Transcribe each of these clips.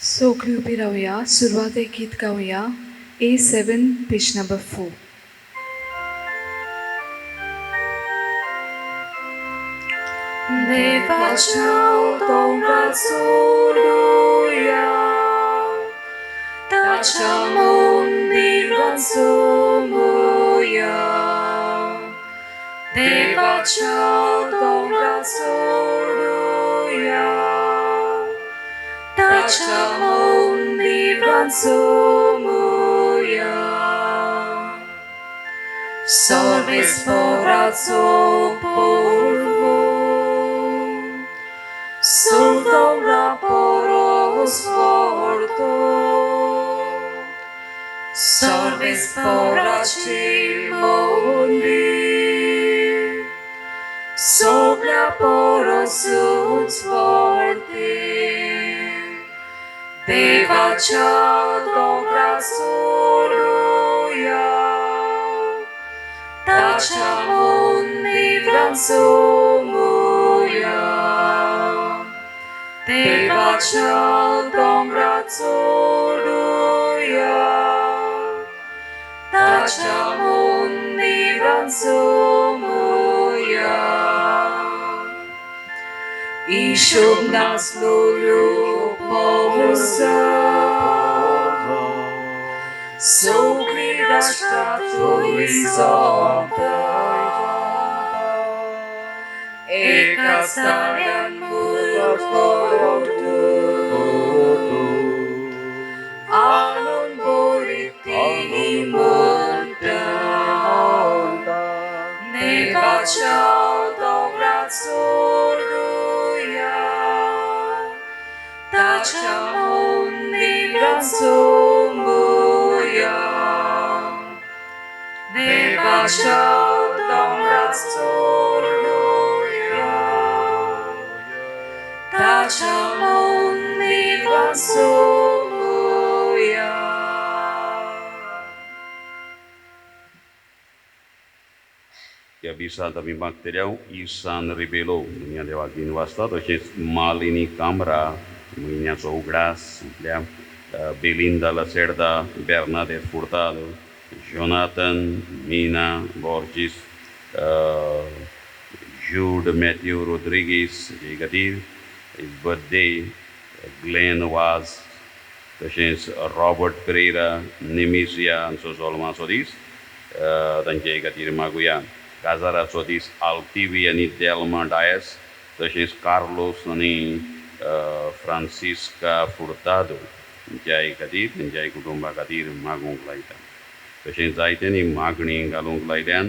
सगळी उभी राहूया. सुरुवात एक गीत गाऊया. A7 page number 4. देवाच्या डोंगरात सोडूया, त्याच्या मंदिरात सोमूया. देवाच्या डोंगरात सोडूया, त्याच्या मंदिरात सोमूया. Sorvesporazo polvo, soldaura poros forto. Sorvesporaci mondi, sopra poros ut forte. Devacia dobra soluia, त्याच्या मंदिरात सोमूया. देवाच्या डोंगरात सोडूया, त्याच्या मंदिरात सोमूया. Ishub nas lulu pomusa, sogli rashtratu izota. Eka stadian mulkotu, anon boriti imunta. Nevacha dobrat soluja, त्याच्या मंदिरात सोमूया. देवाच्या डोंगरात सोडूया, त्याच्या मंदिरात सोमूया. Que avisa da mi material Isan revelou minha deu aqui no bastado que Malini Câmara minha sou gras Belinda Lacerda Bernadette Furtado Jonathan Mina Borges Jude Matthew Rodrigues Gadir his birthday Glenn was तशेंच Robert Pereira Nemisia and so Solomon Sodis तांचे खातीर मागुया काजाराचो दीस आल्तिवी आनी Dilma Dias तशेंच Carlos आनी Franziska Furtado तांच्या खातीर तांच्या कुटुंबा खातीर मागूंक लायता. तशेंच जायत्यांनी मागणी घालूंक लायल्यान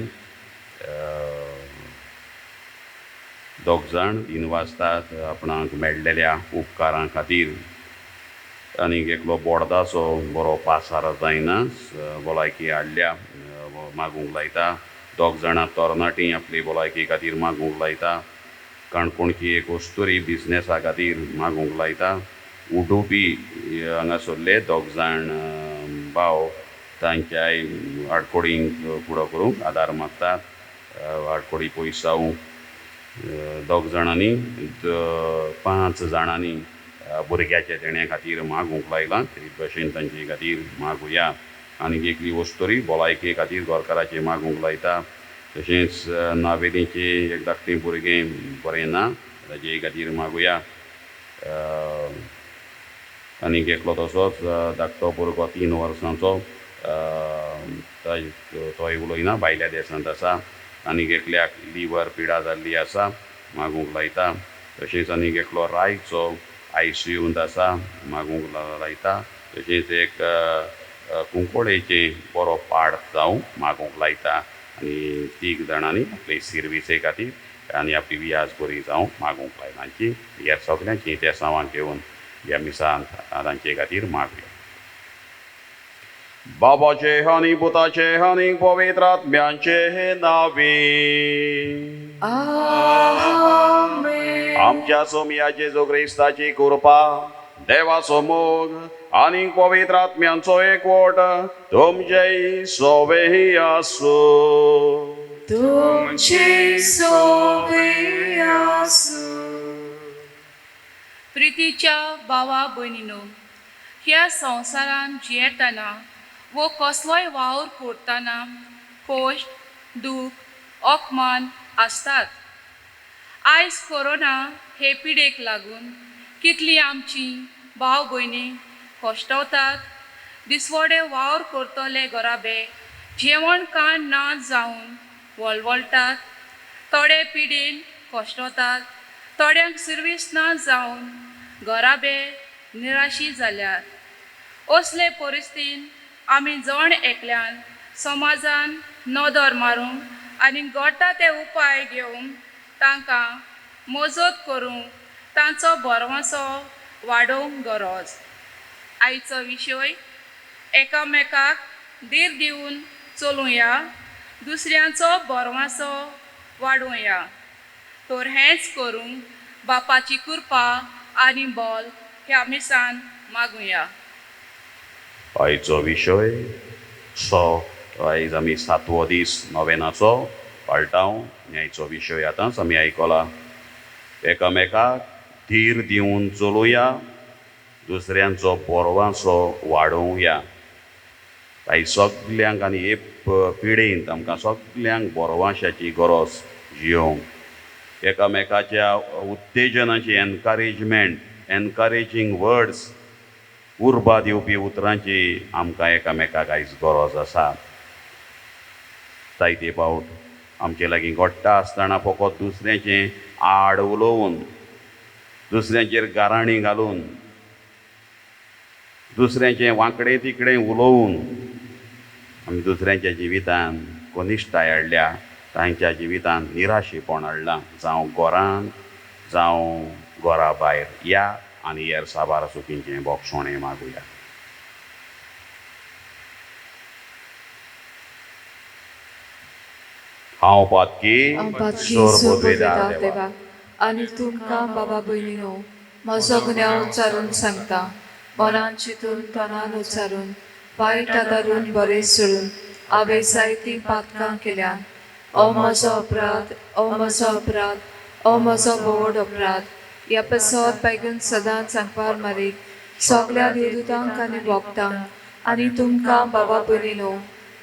दोग जाण दिनवासतात आपणाक मेळ्ळेल्या उपकारां खातीर. आनीक एकलो बोडदाचो बरो पासार जायना भलायकी हाडल्या मागूंक लायता. दोग जाणां तरणाटीं आपली भलायकी खातीर मागूंक लायता. काणकोणची एक वस्तुरी बिझनेसा खातीर मागूंक लायता. उडुपी हांगासरले दोग जाण भाव तांच्याय आडकोडींक फुडो करूंक आदार मागतात. आडकोडी पयसावूंक दोग जाणांनी 5 जाणांनी भुरग्याच्या देण्या खातीर मागूंक लायलां. ते भशेन तांचे खातीर मागुया. आनीक एकली वस्तुरी भलायके खातीर गोरकाराचेर मागूंक लायता. तशेंच नावेलीचें एक धाकटें भुरगें बरें ना ताजे खातीर मागुया. आनीक एकलो तसोच धाकटो भुरगो 3 वर्सांचो तोय उलयना भायल्या देशांत आसा. आनीक एकल्याक लिवर पिडा जाल्ली आसा मागूंक लायता. तशेंच आनीक एकलो रायचो ICUंत आसा मागूंक लायता. तशेंच एक कुंकोळेचें बरो पाड जावं मागूंक लायता. आनी 3 जाणांनी आपले सर्विसे खातीर आनी आपली वियाज बरी जावं मागूंक लायलांची. ह्या सगळ्यांची त्या सामान घेवन ह्या मिसान तांचे खातीर मागुया. बाबाचे आनी पुताचे आनी पवित्र आत्म्याचे नांवे आमेन. आमच्या सोमया जेजू क्रिस्ताची कृपा देवाचो मोग आनी पवित्र आत्म्यांचो एकवट तुमचे सोबे आसूं. तुमचे सोबे आसूं. प्रितीच्या भावा भयणीनो, ह्या संवसारान जियेतना वो कसलोय वावर करतना कोश्ट दूख अपमान आसतात. आयज कोरोना हे पिडेक लागून कितली आमची भाव भयणी कश्टवतात. दिसवडे वावर करतले गराबे जेवण काण ना जावन वळवळटात. थोडे पिडेन कश्टवतात. थोड्यांक सर्वीस ना जावन गराबे निराशी जाल्यात. असले परिस्थितीन आमी जण एकल्यान समाजान नदर मारूंक आनी गोटा ते उपाय घेवंक तांकां मजत करूंक तांचो बरवासो वाडोवंक गरज. आयचो विशय एकामेकाक धीर दिवन चलुया, दुसऱ्यांचो बरवासो वाडोवया. तर हेंच करूंक बापाची कृपा आनी बल ह्या मिसान मागुया. आयचो विशय आयज आमी 7वो दीस नोवेनाचो पाळटाव आनी आयचो विशय आतांच आमी आयकला. एकामेकाक धीर दिवन चलुया, दुसऱ्यांचो बोरवासो वाडोवया. आयज सगल्यांक आनी हे पिडेंत आमकां सगल्यांक बोरवाशाची गरज जियोंक. एकामेकाच्या उत्तेजनाची एनकरेजींग वर्ड्स, उर्बा दिवपी उतरांची आमकां एकामेकाक आयज गरज आसा. जायते फावट आमचे लागीं घडटा आसतना फकत दुसऱ्याचें आड उलोवन, दुसऱ्यांचेर गाराणी घालून, दुसऱ्याचें वांकडे तिकडे उलोवन आमी दुसऱ्यांच्या जिवितांत कनिश्टाय हाडल्या, तांच्या जिवितांत निराशेपण हाडलां. जावं घरांत जावं घरा भायर या आनी हेर साबार चुकींचें बोगसोणें मागुया. हांव पातकी सोर्बोद्वेदार देवा आनी तुमकां बाबा भयणीनो म्हजो गुन्यांव उच्चारून सांगता. मनान चिंतून तोंडान उच्चारून वायट आदारून बरें सोडून हांवें जायतीं पातकां केल्यान. ओ म्हजो अपराध, ओ म्हजो अपराध, ओ म्हजो व्हड अपराध. ह्या पेसोद बेगीन सदांच सांगपार मारीक सगल्या देवदूतांक आनी भक्तांक आनी तुमकां बाबा भयणीनो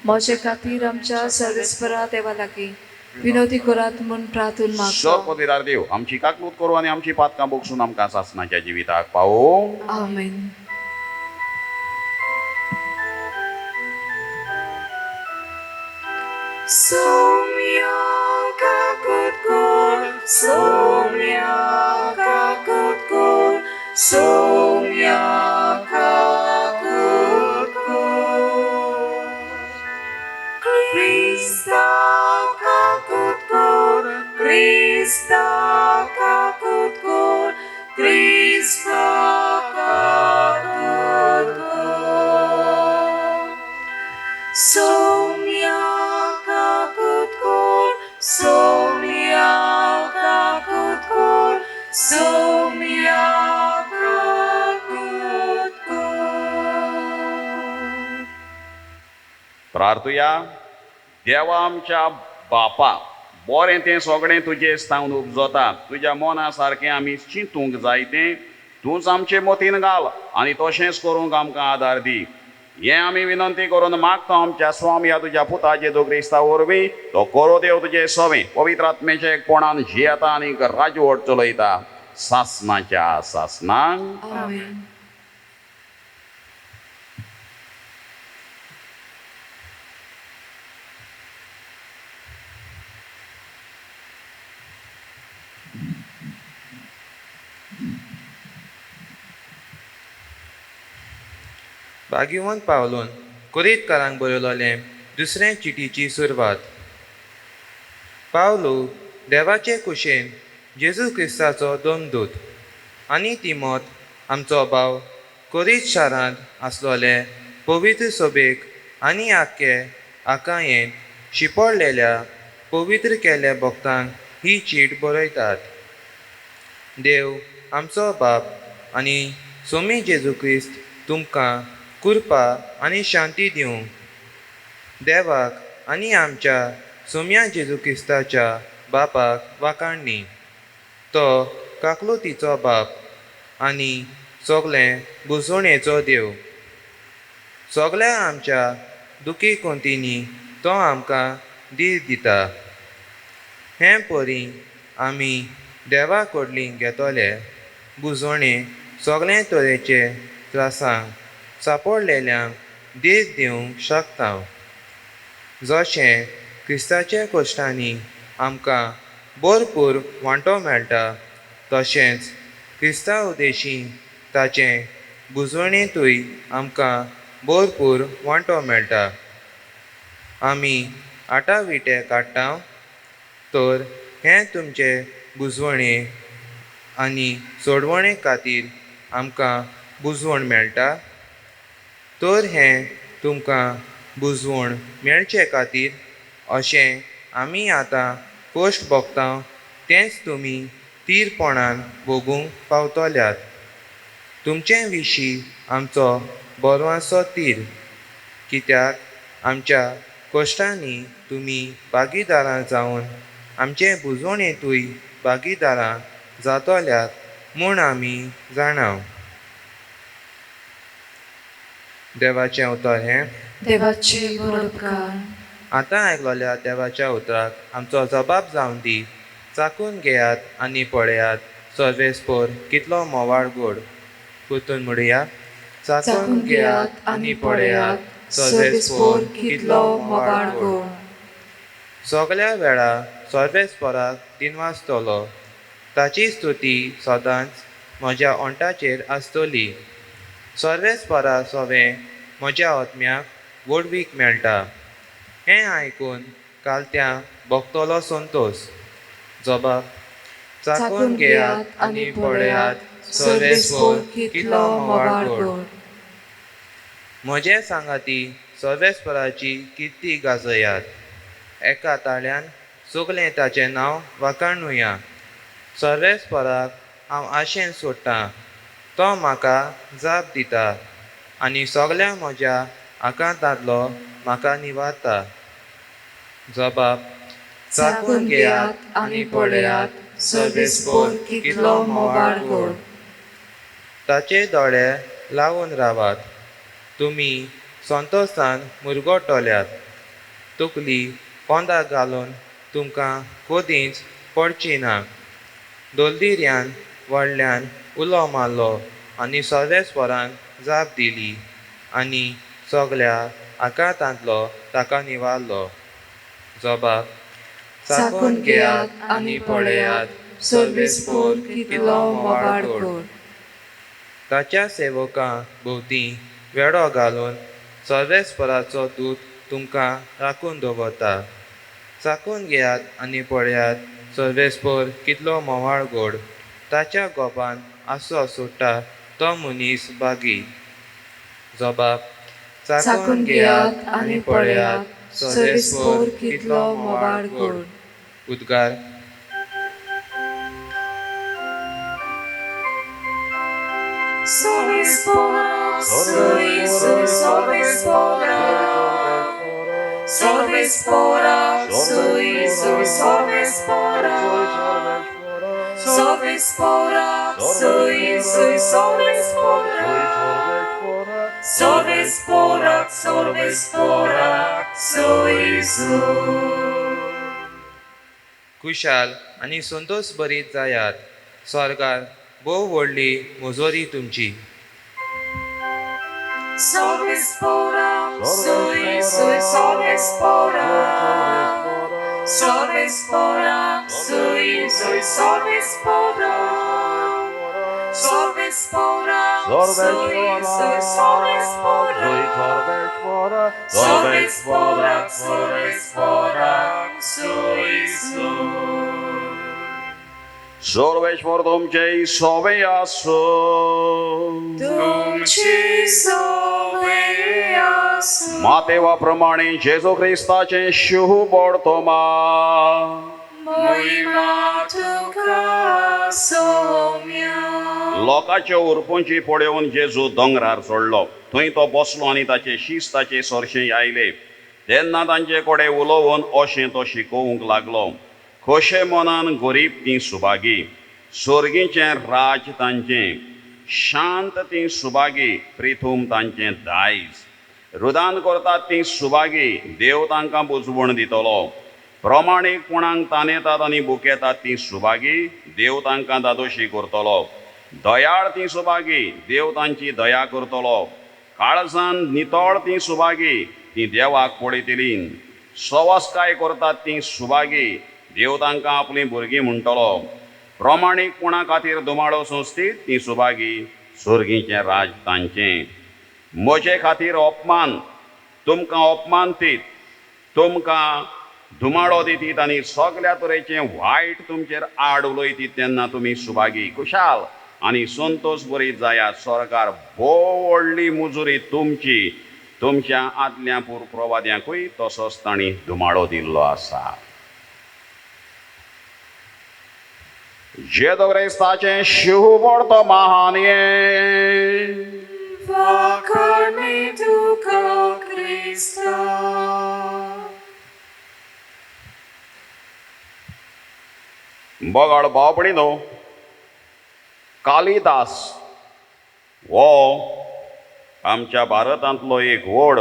म्हजे खातीर आमच्या सर्वेस्परा देवा लागीं विनोदी करात म्हूण प्रार्थून मागता. सोर्बोद्वेदार देव आमची काकलूत करूं आनी आमची पातकां बोगसून आमकां सासणाच्या जिविताक पावोवं. आमेन. Somia kakut kor, somia kakut kor, somia kakut kor. Krista kakut kor, Krista kakut kor, Krista kakut kor. Somia kakut kor, somia kakut kor, somia kakut kor. प्रार्थुया. देवा आमच्या बापा, बरें तें सगळें तुजें स्थावन उपजता. तुज्या मना सारकें आमी चिंतूंक जाय तें तूंच आमचे मतीन घाल आनी तशेंच करूंक आमकां आदार दी. हें आमी विनंती करून मागता आमच्या स्वामी ह्या तुज्या पुता जेजू क्रिस्ता वरवीं. तो करो देव तुजे सवें पवित्र आत्मेच्या एकपणान जियेता आनी राजवट चलयता सासणाच्या सासणांक. आमेन. भाग्यवंत पावलोन कुरीतकारांक बरयलोलें दुसरे चिटीची सुरवात. पावलो देवाचे कुशेन जेजू क्रिस्ताचो दोमदूत आनी तिमोत आमचो भाव कुरीत शारांत आसलोले पवित्र सोबेक आनी आख्खे आकायेन शिपडलेल्या पवित्र केल्ल्या भक्तांक ही चीट बरयतात. देव आमचो बाप आनी सोमी जेजू क्रिस्त तुमकां कृपा आनी शांती दिवं. देवाक आनी आमच्या सोम्या जेजू क्रिस्ताच्या बापाक वाखाणणी. तो काकलुतीचो बाप आनी सगलें बुजवणेचो देव. सगल्या आमच्या दुखी कोंतींनी तो आमकां दीस दिता. हे परी आमी देवा कडलीं घेतले बुजवणे सगळे तरेचे त्रासांक सांपडलेल्यांक दीस दिवंक शकता. जशें क्रिस्ताच्या कश्टांनी आमकां भरपूर वांटो मेळटा, तशेंच क्रिस्ता उदेशी ताचे बुजवणेंतूय आमकां भरपूर वांटो मेळटा. आमी आटाविटे काडटा, तर हें तुमचे बुजवणे आनी सोडवणे खातीर आमकां बुजवण मेळटा. तर हें तुमकां बुजवण मेळचे खातीर अशें आमी आतां कश्ट भोगता तेंच तुमी थीरपणान भोगूंक पावतल्यात. तुमचे विशीं आमचो बोरवांचो तीर, कित्याक आमच्या कश्टांनी तुमी भागीदारां जावन आमचे बुजवणेंतूय भागीदारां जातल्यात म्हूण आमी जाणा. देवाचें उतर हें. देवाचे बरोबकार. आतां आयकलोल्या देवाच्या उतराक आमचो जबाब जावन दी. चाकून घेयात आनी पळयात सर्वेस्पोर कितलो मोवाळ गोड. पुतून म्हणुया. चाकून घेयात आनी पळयात सर्वेस्पोर कितलो मोवाळ गोड. सगल्या वेळा सर्वेस्पोराक दिनवासतलो. ताची स्तुती सदांच म्हज्या ओंठाचेर आसतली. सर्वेस्परा सवें म्हज्या आत्म्याक वडवीक मेळटा. हें आयकून कालत्या भोगतलो संतोश. जबाब. चाकून घेयात आनी पळयात सर्वेस्पोर कितलो मोवाळ गोड. म्हजे सांगाती सर्वेस्पराची किर्ती गाजयात. एका ताळ्यान सगलें ताचें नांव वाखाणुया. सर्वेस्पराक हांव आशेन सोडटां. तो म्हाका जाप दिता आनी सगल्या म्हज्या आकांतांतलो म्हाका निवारता. जबाब. चाकून घेयात आनी पळयात सर्वेस्पोर कितलो मोवाळ गोड. ताचे दोळे लावून रावात. तुमी संतोशान मुरगोटल्यात. तकली पोंदाक घालून तुमकां कदींच पडची ना. दोलदिऱ्यान व्हडल्यान उलो मारलो आनी सर्वेस्परान जाप दिली आनी सगल्या आकांतांतलो ताका निवारलो. जबाब. चाकून घेयात आनी पळयात सर्वेस्पोर कितलो मोवाळ गोड. ताच्या सेवकां भोवतीं वेडो घालून सर्वेस्पराचो दूत तुमकां राखून दवरता. चाकून घेयात आनी पळयात सर्वेस्पोर कितलो मोवाळ गोड. ताच्या गोपान आसो सुट्टा तो मनीस बागी. जबाब. चाकून घेयात आनी पळयात सर्वेस्पोर कितलो मोवाळ गोड. उद्गार. Sorvespora, Sorvespora, Sorvespora, Sorvespora, Sorvespora, Sorvespora, Sorvespora, खुशाल आनी संतोश बरीत जायात. स्वर्गार भोव व्हडली मुजोरी तुमची. Sorvespora, Sorvespora, Sorvespora, Sorvespora, Sorvespora, Sorveș tuमचे सोबे आसूं. तुमची सोबे आसूं. मातेवाप्रमाणे जेजू ख्रिस्ताचें शुभ बोडतोमा. महिमा तुका सौम्या. लोकांच्या उरपूंची पळोवन जेजू दोंगरार चडलो. थंय तो बसलो आनी ताचे शिस्ताचे सरशें आयले. तेन्ना तांचे कडेन उलोवन अशें तो शिकोवंक लागलो. खोशे मनान गरीब ती सुभागी. स्वर्गीचें राज तांचें. शांत ती सुभागी प्रिथूम तांचें दायज रुदान करतात ती सुभागी देव तांकां बुजवण दितलो प्रमाणीकपणांक तानेतात आनी बुकेतात ती सुभागी देव तांकां दादोशी करतलो दयाळ ती सुभागी देव तांची दया करतलो काळजान नितळ ती सुभागी ती देवाक पळयतली सवस्काय करतात ती सुभागी देव तांकां आपली भुरगीं म्हणटलो प्रमाणीकपणा खातीर दुमाळो सोंसतीत ती सुभागी सुर्गीचें राज तांचें म्हजे खातीर अपमान तुमकां अपमान दीत तुमकां दुमाळो दितीत आनी सगळ्या तरेचें वायट तुमचेर आड उलयतीत तेन्ना तुमी सुभागी खुशाल आनी संतोश बरीत जायात सरकार भोव व्हडली मुजुरी तुमची तुमच्या आदल्या प्रवाद्यांकूय तसोच तांणी दुमाळो दिल्लो आसा जेदो क्रिस्ताचें शिवबोड तो महान Vakarmi tuka Krista. बगाड बावपणीनो कालिदास हो आमच्या भारतांतलो एक व्हड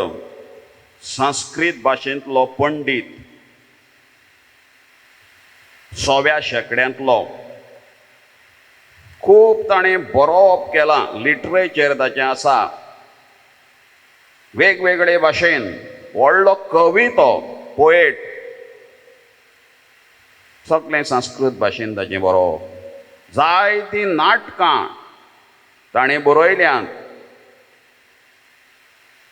संस्कृत भाशेंतलो पंडीत 6व्या शेंकड्यांतलो खूब ताणें बरोवप केलां लिटरेचर ताचें आसा वेगवेगळे भाशेन व्हडलो कवी तो पोएट सगळें संस्कृत भाशेन ताचें बरोवप जायतीं नाटकां ताणें बरयल्यांत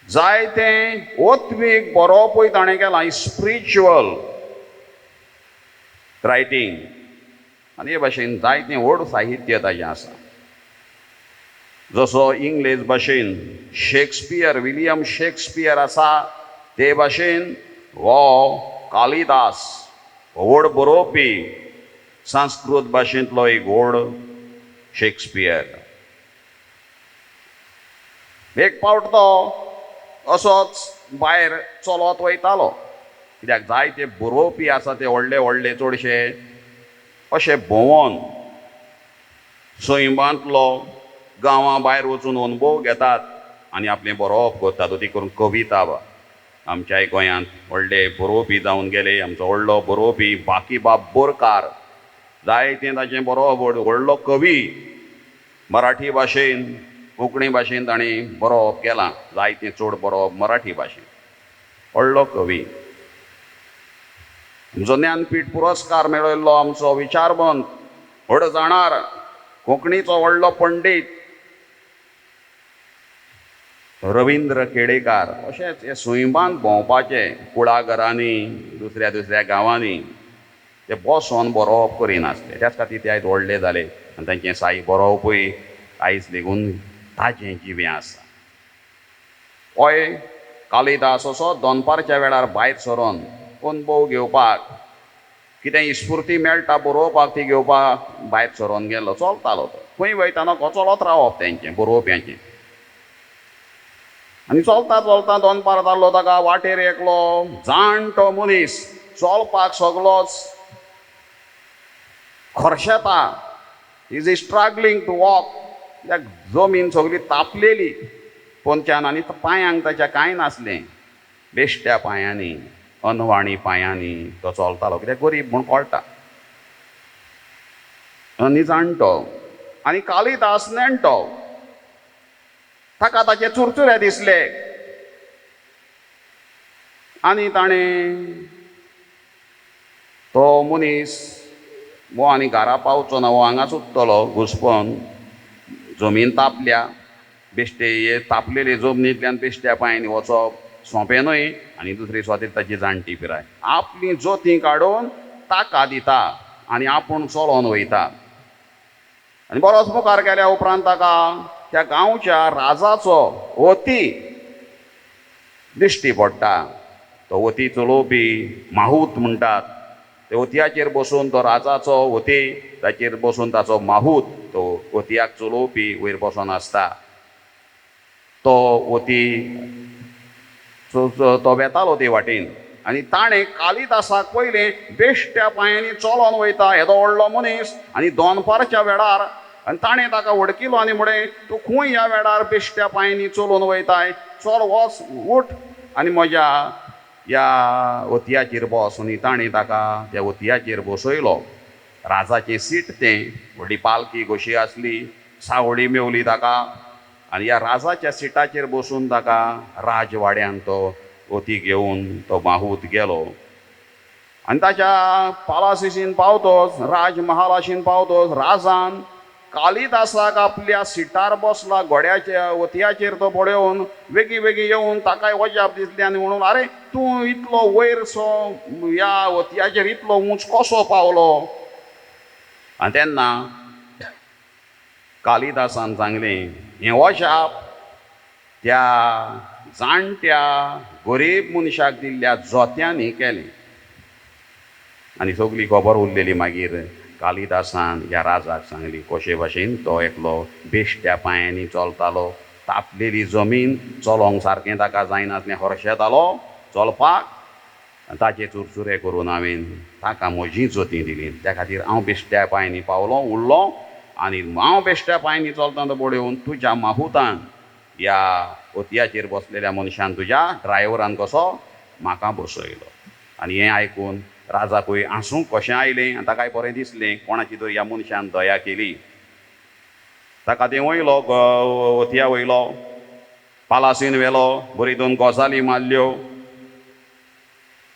जायतें ओत्वीक बरोवपूय ताणें केलां स्पिरिच्युअल रायटींग आनी हे भाशेन जायतें व्हड साहित्य ताचें आसा जसो इंग्लीश भाशेन शेक्सपियर विलियम शेक्सपियर आसा ते भाशेन हो कालिदास व्हड बरोवपी संस्कृत भाशेंतलो एक व्हड शेक्सपियर एक फावट तो असोच भायर चलत वयतालो कित्याक जायते बरोवपी आसा ते व्हडले व्हडले चडशे अशे भोंवोन सैमांतलो गांवां भायर वचून अनुभव घेतात आनी आपलें बरोवप करतात ती करून कविता आमच्याय गोंयांत व्हडले बरोवपी जावन गेले आमचो व्हडलो बरोवपी बाकीबाब बोरकार जायतें ताचें बरोवप व्हडलो कवी मराठी भाशेन कोंकणी भाशेन ताणें बरोवप केलां जायतें चड बरोवप मराठी भाशेन व्हडलो कवी आमचो ज्ञानपीठ पुरस्कार मेळयल्लो आमचो विचारवंत व्हड जाणार कोंकणीचो व्हडलो पंडीत रविंद्र केडेकार अशेंच हे सैमांत भोंवपाचे कुळागरांनी दुसऱ्या दुसऱ्या गांवांनी ते बसोन बरोवप करिनासले त्याच खातीर ते आयज व्हडले जाले आनी तांचें साई बरोवपूय आयज लेगून ताजें जिवें आसा होय कालिदास असो दनपारच्या वेळार भायर सरोन अनुभव घेवपाक कितें स्फूर्ती मेळटा बरोवपाक ती घेवपाक भायर सरोन गेलो चलतालो तो खंय वयताना चलत रावप तेंचें बरोवप्यांचें आनी चलता चलता दनपार जाल्लो ताका वाटेर एकलो जाणटो मनीस चलपाक सगलोच खर्शेता इज स्ट्रगलिंग टू वॉक कित्याक जमीन सगळी तापलेली पोंदच्यान आनी पांयांक ताच्या कांय नासलें बेश्ट्या पांयांनी अनवाणी पांयांनी तो चलतालो कित्याक गरीब म्हूण कळटा आनी जाणटो आनी कालिदास नेणटो ताका ताचे चुरचुरे दिसले आनी ताणें तो मनीस वो आनी घरा पावचो ना वो हांगाच उरतलो घुस्पोन जमीन तापल्या बेश्टे हे तापलेले जमनींतल्यान बेश्ट्या पांयांनी वचप सोंपें न्हय आनी दुसरी स्वातीर ताची जाणटी पिराय आपली जोती काडून ताका दिता आनी आपूण चलोन वयता आनी बरोच मुखार गेल्या उपरांत ताका त्या गांवच्या राजाचो वती दिश्टी पडटा तो वती चलोवपी माहूत म्हणटात ते वतयाचेर बसून तो राजाचो वती ताचेर बसून ताचो माहूत तो वतयाक चलोवपी वयर बसून आसता तो वती तो वेतालो ते वाटेन आनी ताणें कालिदासाक पयलें बेश्ट्या पांयांनी चलोन वयता येदो व्हडलो मनीस आनी दनपारच्या वेळार आनी ताणें ताका वडकिलो आनी म्हळें तूं खूंय ह्या वेळार बेश्ट्या पांयांनी चलून वयताय, चल वच उठ आनी म्हज्या ह्या वतयाचेर बस. आनी ताणें ताका त्या वतयाचेर बसयलो. राजाचें सीट तें, व्हडली पालकी कशी आसली, सावळी मेवली ताका, आनी ह्या राजाच्या सिटाचेर बसून ताका राजवाड्यान तो वती घेवन तो माहूत गेलो. आनी ताच्या पालासीन पावतोच, राजमहालाशीन पावतोच राजान कालिदासाक आपल्या सिटार बसला घोड्याच्या वतयाचेर तो पळोवन वेगी वेगी येवन ताकाय वजाप दिसली आनी म्हणून आरे तूं इतलो वयरसो ह्या वतयाचेर इतलो उंच कसो पावलो. आनी तेन्ना कालिदासान सांगलें हें वजाप त्या जाणट्या गरीब मनशाक दिल्ल्या जोत्यांनी केलें. आनी सगळी खबर उरलेली मागीर कालिदासान ह्या राजाक सांगली कशे भाशेन तो एकलो बेश्ट्या पांयांनी चलतालो, तापलेली जमीन चलोंक सारकें ताका जायनासलें, हरशेतालो चलपाक. ताचे चुरचुरे करून हांवें ताका म्हजी जोती दिली. त्या खातीर हांव बेश्ट्या पांयांनी पावलो उरलो आनी हांव बेश्ट्या पांयांनी चलता तो पळोवन तुज्या माहुतान ह्या वतयाचेर बसलेल्या मनशान तुज्या ड्रायव्हरान कसो म्हाका बसयलो. आनी हें आयकून राजाकूय आसूंक कशें आयलें आनी ताकाय बरें दिसलें कोणाची तरी ह्या मनशान दया केली. ताका थंय वयलो वतया वयलो, पालासीन व्हेलो, बरी दोन गजाली मारल्यो,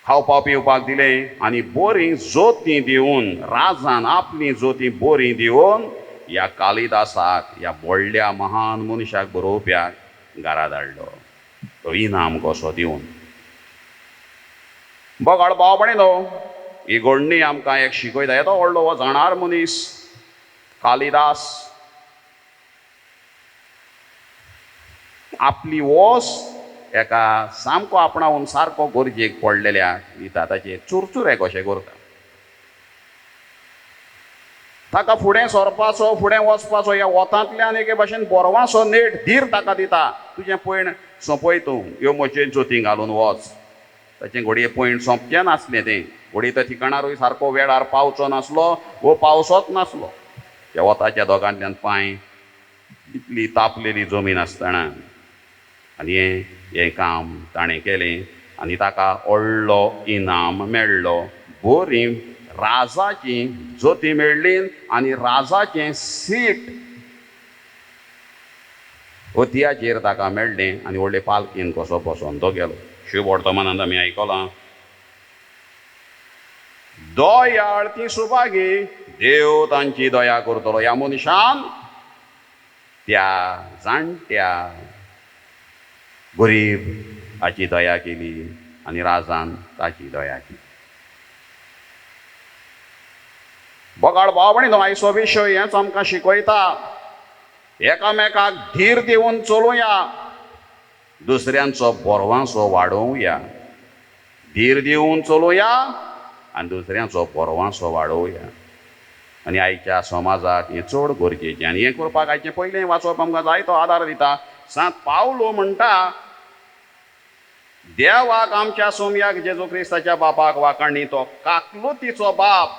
खावपा पिवपाक दिलें आनी बरी जोतीं दिवन राजान आपली जोतीं बरी दिवन ह्या कालिदासाक ह्या व्हडल्या महान मनशाक बरोवप्याक घरा धाडलो, तो इनाम कसो दिवन. बगाड भाव न्हू, ही घडणी आमकां एक शिकयता. येदो व्हडलो हो जाणार मनीस कालिदास आपली वोस एका सामको आपणावून सारको गरजेक पडलेल्या दिता, ताचे चुरचुरे कशे करता. ताका फुडें सरपाचो, फुडें वचपाचो, ह्या वतांतल्यान एके भाशेन बोरवांचो नेट धीर ताका दिता. तुजें पयण सोंपय तूं, ह्यो म्हजे जोतीं घालून वच. ताचें घडये पयण सोंपचें नासलें तें. घडये त्या ठिकाणारूय सारको वेळार पावचो नासलो वो पावसोच नासलो. त्या वताच्या दोगांतल्यान पांय इतली तापलेली जमीन आसतना आनी हें काम ताणें केलें आनी ताका व्हडलो इनाम मेळ्ळो. बरी राजाची जोती मेळ्ळी आनी राजाचें सीट वतयाचेर ताका मेळ्ळें आनी व्हडले पालकेन कसो बसोन तो गेलो. शुभ वर्तमानांत आमी आयकलां दयाळ ती सुभागी देव तांची दया करतलो. ह्या मनशान त्या जाणट्या गरीब हाची दया केली आनी राजान ताची दया केली. बगाड भावणी न्हू, आयचो विशय हेच आमकां शिकयता एकामेकाक धीर दिवन चलुया, दुसऱ्यांचो बोरवांचो वाडोवया. धीर दिवन चलुया आनी दुसऱ्यांचो बोरवांचो वाडोवया. आनी आयच्या समाजाक हें चड गरजेचें आनी हें करपाक आयचें पयलें वाचप आमकां जाय तो आदार दिता. सांत पावलो म्हणटा देवाक आमच्या सोमयाक जेजू क्रिस्ताच्या बापाक वाखाणणी तो काकलुतीचो बाप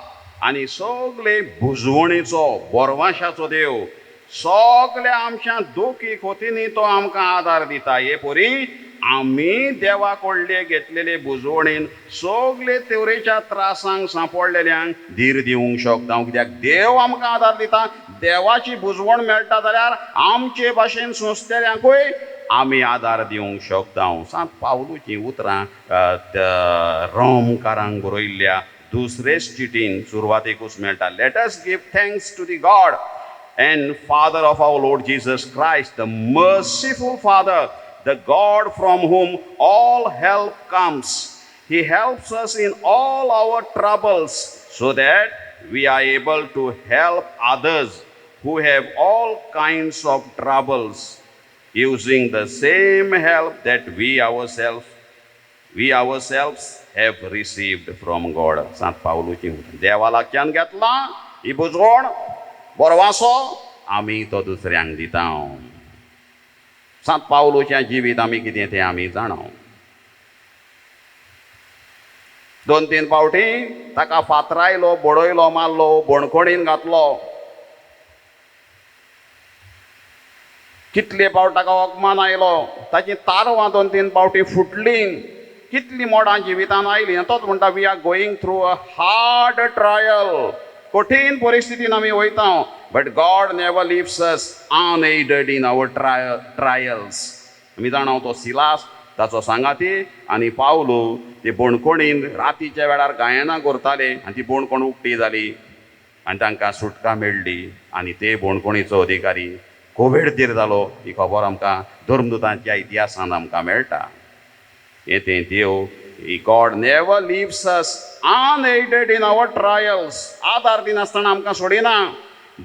आनी सगळे बुजवणेचो बोरवांशाचो देव. सगल्या आमच्या दोखी खोतींनी तो आमकां आदार दिता. हे परी आमी देवा कडले घेतलेले बुजवणेन सगळे तरेच्या त्रासांक सांपडलेल्यांक धीर दिवंक शकता. कित्याक देव आमकां आदार दिता. देवाची बुजवण मेळटा जाल्यार आमचे भाशेन सोंसलेल्यांकूय आमी आदार दिवंक शकता. सांत पावलूचीं उतरां रोमकारांक बरयल्ल्या दुसरे चिटीन सुरवातेकूच मेळटा. Let us give thanks to the God and Father of our Lord Jesus Christ, the merciful Father, the God from whom all help comes. He helps us in all our troubles so that we are able to help others who have all kinds of troubles, using the same help that we ourselves have received from God. Sant Pauluची देवा लागच्यान घेतला ही बुजवण बोरवांचो आमी तो दुसऱ्यांक दिता. सांत पावलोचें जिवीत आमी कितें तें आमी जाणाव. 2-3 फावटी ताका फातरायलो, बडयलो, मारलो, बणकोणीन घातलो. कितले पावट ताका ओकमान आयलो, ताची तारवां 2-3 पावटी फुटली, कितली मोडां जिवितान आयली. आनी तोच म्हणटा we are going through a hard trial. कठीण परिस्थितीन आमी वयता, but God never leaves us unaided in our trials. आमी जाणा तो सिलास, ताचो सांगाती आनी पावलो ते बोणकोणीन रातीच्या वेळार गायनां करताले आनी ती बोणकोण उक्ती जाली आनी तांकां सुटका मेळ्ळी. आनी ते बोणकोणीचो अधिकारी कोविडतीर जालो ही खबर आमकां धर्मदुतांच्या इतिहासान आमकां मेळटा. हे तें देव, God never leaves us unaided in our trials. आदार दिनासतना आमकां सोडिना.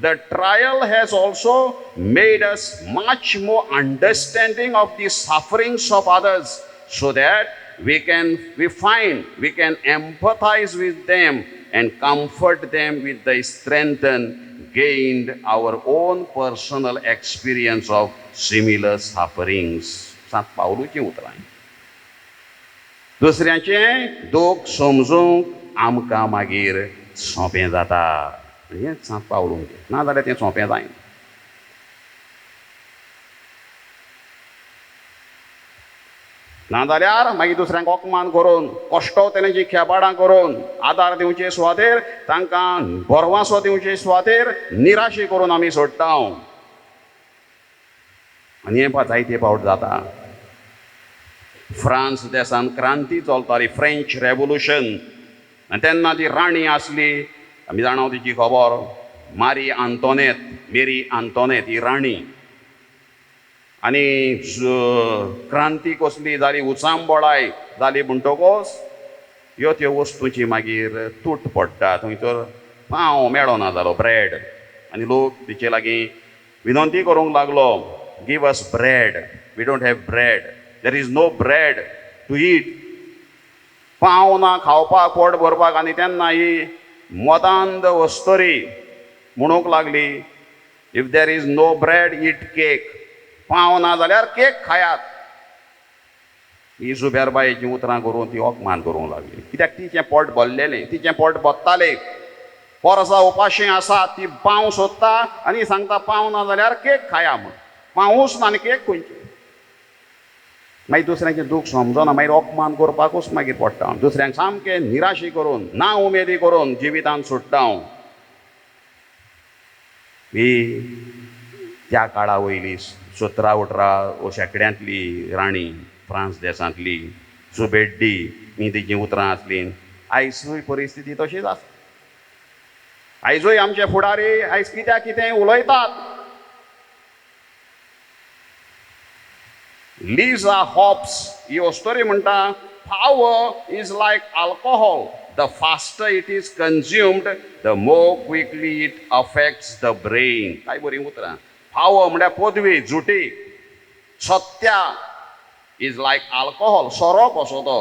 The trial has also made us much more understanding of the sufferings of others, so that we can empathize with them and comfort them with the strength gained our own personal experience of similar sufferings. सांत पावलूची उतरां. दुसऱ्याचें दूख समजूंक आमकां मागीर सोंपें जाता. हेंच सांत पावलू ना जाल्यार तें सोंपें जायना. नाजाल्यार मागीर दुसऱ्यांक ओकमान करून, कश्टवतल्याची खेपाडां करून, आदार दिवचे सुवातेर तांकां बोरवांसो दिवचे सुवातेर निराशी करून आमी सोडटा. आनी हें जायते फावट जाता. फ्रांस देशांत क्रांती चलताली, फ्रेंच रेवोल्युशन, आनी तेन्ना ती राणी आसली, आमी जाणा तिची खबर, मेरी आंतोनेत ही राणी. आनी क्रांती कसली जाली, उचांबळाय जाली म्हणटकच ह्यो त्यो वस्तूंची मागीर तूट पडटा. थंयसर पांव मेळना जालो, ब्रेड. आनी लोक तिचे लागीं विनंती करूंक लागलो, give us bread, we don't have bread, there is no bread to eat. पांव ना खावपाक, पोट भरपाक. आनी तेन्ना ही मदांध वस्तरी म्हणूंक लागली, if there is no bread eat cake. पांव ना जाल्यार केक खायात. ही जुबेरबायेची उतरां करून ती ओकमान करूंक लागली. कित्याक तिचें पोट भरलेलें, तिचें पोट बत्तालें. वर्सां उपाशी आसा, ती पांव सोदता आनी सांगता पांव ना जाल्यार केक खाया म्हूण. पांवूच ना आनी केक खंयची. मागीर दुसऱ्याचें दूख समजना मागीर ओकमान करपाकूच मागीर पडटा. दुसऱ्यांक सामकें निराशी करून, ना उमेदी करून जिवितान सुट्टा. ही त्या काळा वयली 17-18 शेंकड्यांतली राणी, फ्रांस देशांतली सुबेड्डी, ही तिची उतरां आसलीं. आयजूय परिस्थिती तशीच आसा. आयजूय आमचे फुडारी आयज कित्याक कितें उलयतात. लिझा हॉब्स ही वस्तोरी म्हणटा, power is like alcohol. The faster it is consumed, the more quickly it affects the brain. काय बरी उतरां. पावर म्हळ्यार पदवी, जुटी. सत्या इज लायक अल्कोहोल, सोरो कसो तो.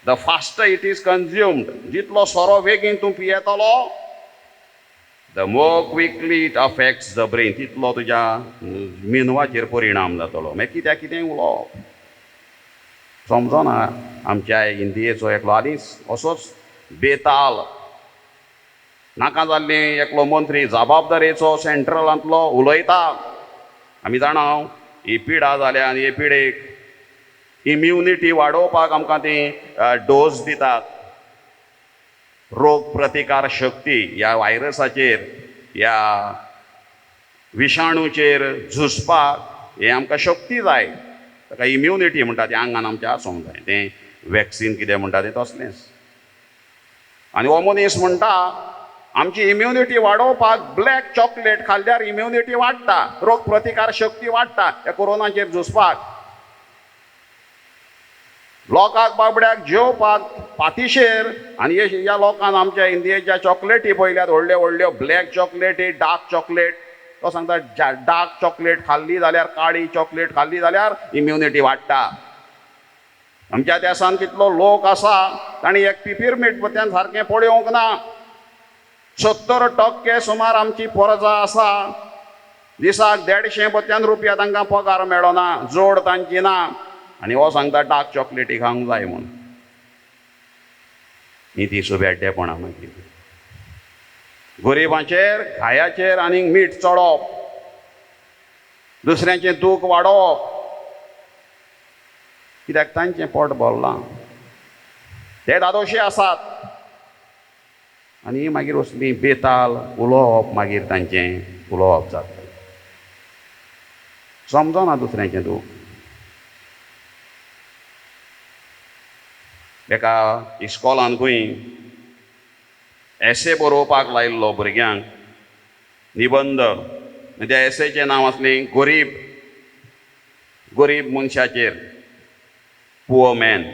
The faster it is consumed, जितलो सोरो बेगीन तूं पियेतलो, the more quickly it affects the brain, तितलो तुज्या मेंदवाचेर परिणाम जातलो. मागीर कित्याक कितें उलोवप समजना. आमच्या इंडियेचो एकलो आलींच असोच बेताल नाका जाल्ली एकलो मंत्री जबाबदारेचो सेंट्रलांतलो उलयता. आमी जाणा ही पिडा जाल्या आनी हे पिडेक इम्युनिटी वाडोवपाक आमकां ती डोस दितात. रोग प्रतिकार शक्ती ह्या व्हायरसाचेर, ह्या विशाणूचेर झुजपाक हे आमकां शक्ती जाय. ताका इम्युनिटी म्हणटा ती आंगान आमच्या आसूंक जाय. तें वॅक्सीन कितें म्हणटा तें तसलेंच. आनी हो मनीस म्हणटा आमची इम्युनिटी वाडोवपाक ब्लॅक चॉकलेट खाल्ल्यार इम्युनिटी वाडटा, रोग प्रतिकार शक्ती वाडटा ह्या कोरोनाचेर झुजपाक. लोकांक बाबड्याक जेवपाक पातीशेर. आनी ह्या लोकांन आमच्या इंडियेच्या चॉकलेटी पळयल्यात, व्हडल्यो व्हडल्यो ब्लॅक चॉकलेटी, डार्क चॉकलेट. तो सांगता डार्क चॉकलेट खाल्ली जाल्यार, काळी चॉकलेट खाल्ली जाल्यार इम्युनिटी वाडटा. आमच्या देशांत कितलो लोक आसा तांणी एक पिपिरमीट पत्यान सारकें पळोवंक ना. 70% सुमार आमची परजा आसा. दिसाक 150 पत्यान रुपया तांकां पगार मेळना, जोड तांची ना. आनी हो सांगता डार्क चॉकलेटी खावंक जाय म्हूण. ही ती सुबेड्डेपणां मागीर. गरिबांचेर खायाचेर आनीक मीठ चडोवप दुसऱ्यांचें दूख वाडोवप, कित्याक तांचें पोट भरलां. ते दादोशे आसात आनी मागीर वचपी बेताल उलोवप, मागीर तांचें उलोवप जाता. समजना दुसऱ्यांचें दूख. एका इस्कॉलान खंय एसे बरोवपाक लायिल्लो भुरग्यांक, निबंद. त्या एसेचें नांव आसलें गरीब मनशाचेर, पुअर मॅन.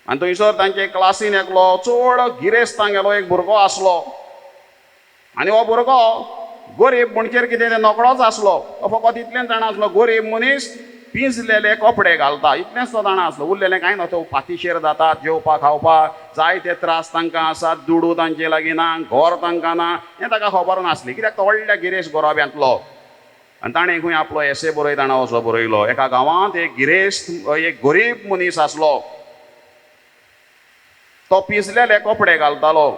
आनी थंयसर तांचे क्लासीन एकलो चड गिरेस्तांगेलो एक भुरगो आसलो. आनी हो भुरगो गरीब म्हणचेर कितें तें नकळोच आसलो. तो फकत इतलेंच जाणा आसलो, गरीब मनीस पिंजलेले कपडे घालता, इतलेंच तो जाणा आसलो. उरलेलें कांय ना. तो फाटीशेर जातात, जेवपाक खावपाक जाय ते त्रास तांकां आसात, दुडू तांचे लागीं ना, घर तांकां ना, हें ताका खबर नासलें. कित्याक तो व्हडल्या गिरेस्त गरोब्यांतलो. आनी ताणें खंय आपलो एसे बरयतना असो बरयलो, एका गांवांत एक गरीब मनीस आसलो. तो पिंजलेले कपडे घालतालो.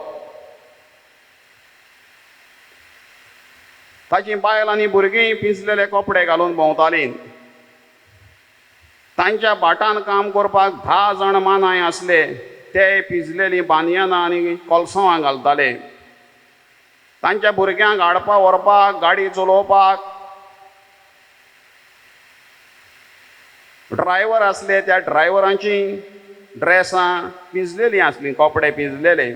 ताची बायल आनी भुरगीं पिंजलेले कपडे घालून भोंवतालीं. तांच्या भाटान काम करपाक 10 जाण मानाय आसले. ते पिंजलेलीं बानयानां आनी कोलसांवां घालताले. तांच्या भुरग्यांक हाडपाक व्हरपाक, गाडी चलोवपाक ड्रायव्हर आसले. त्या ड्रायव्हरांचीं ड्रेसां पिंजलेलीं आसलीं, कपडे पिंजलेले.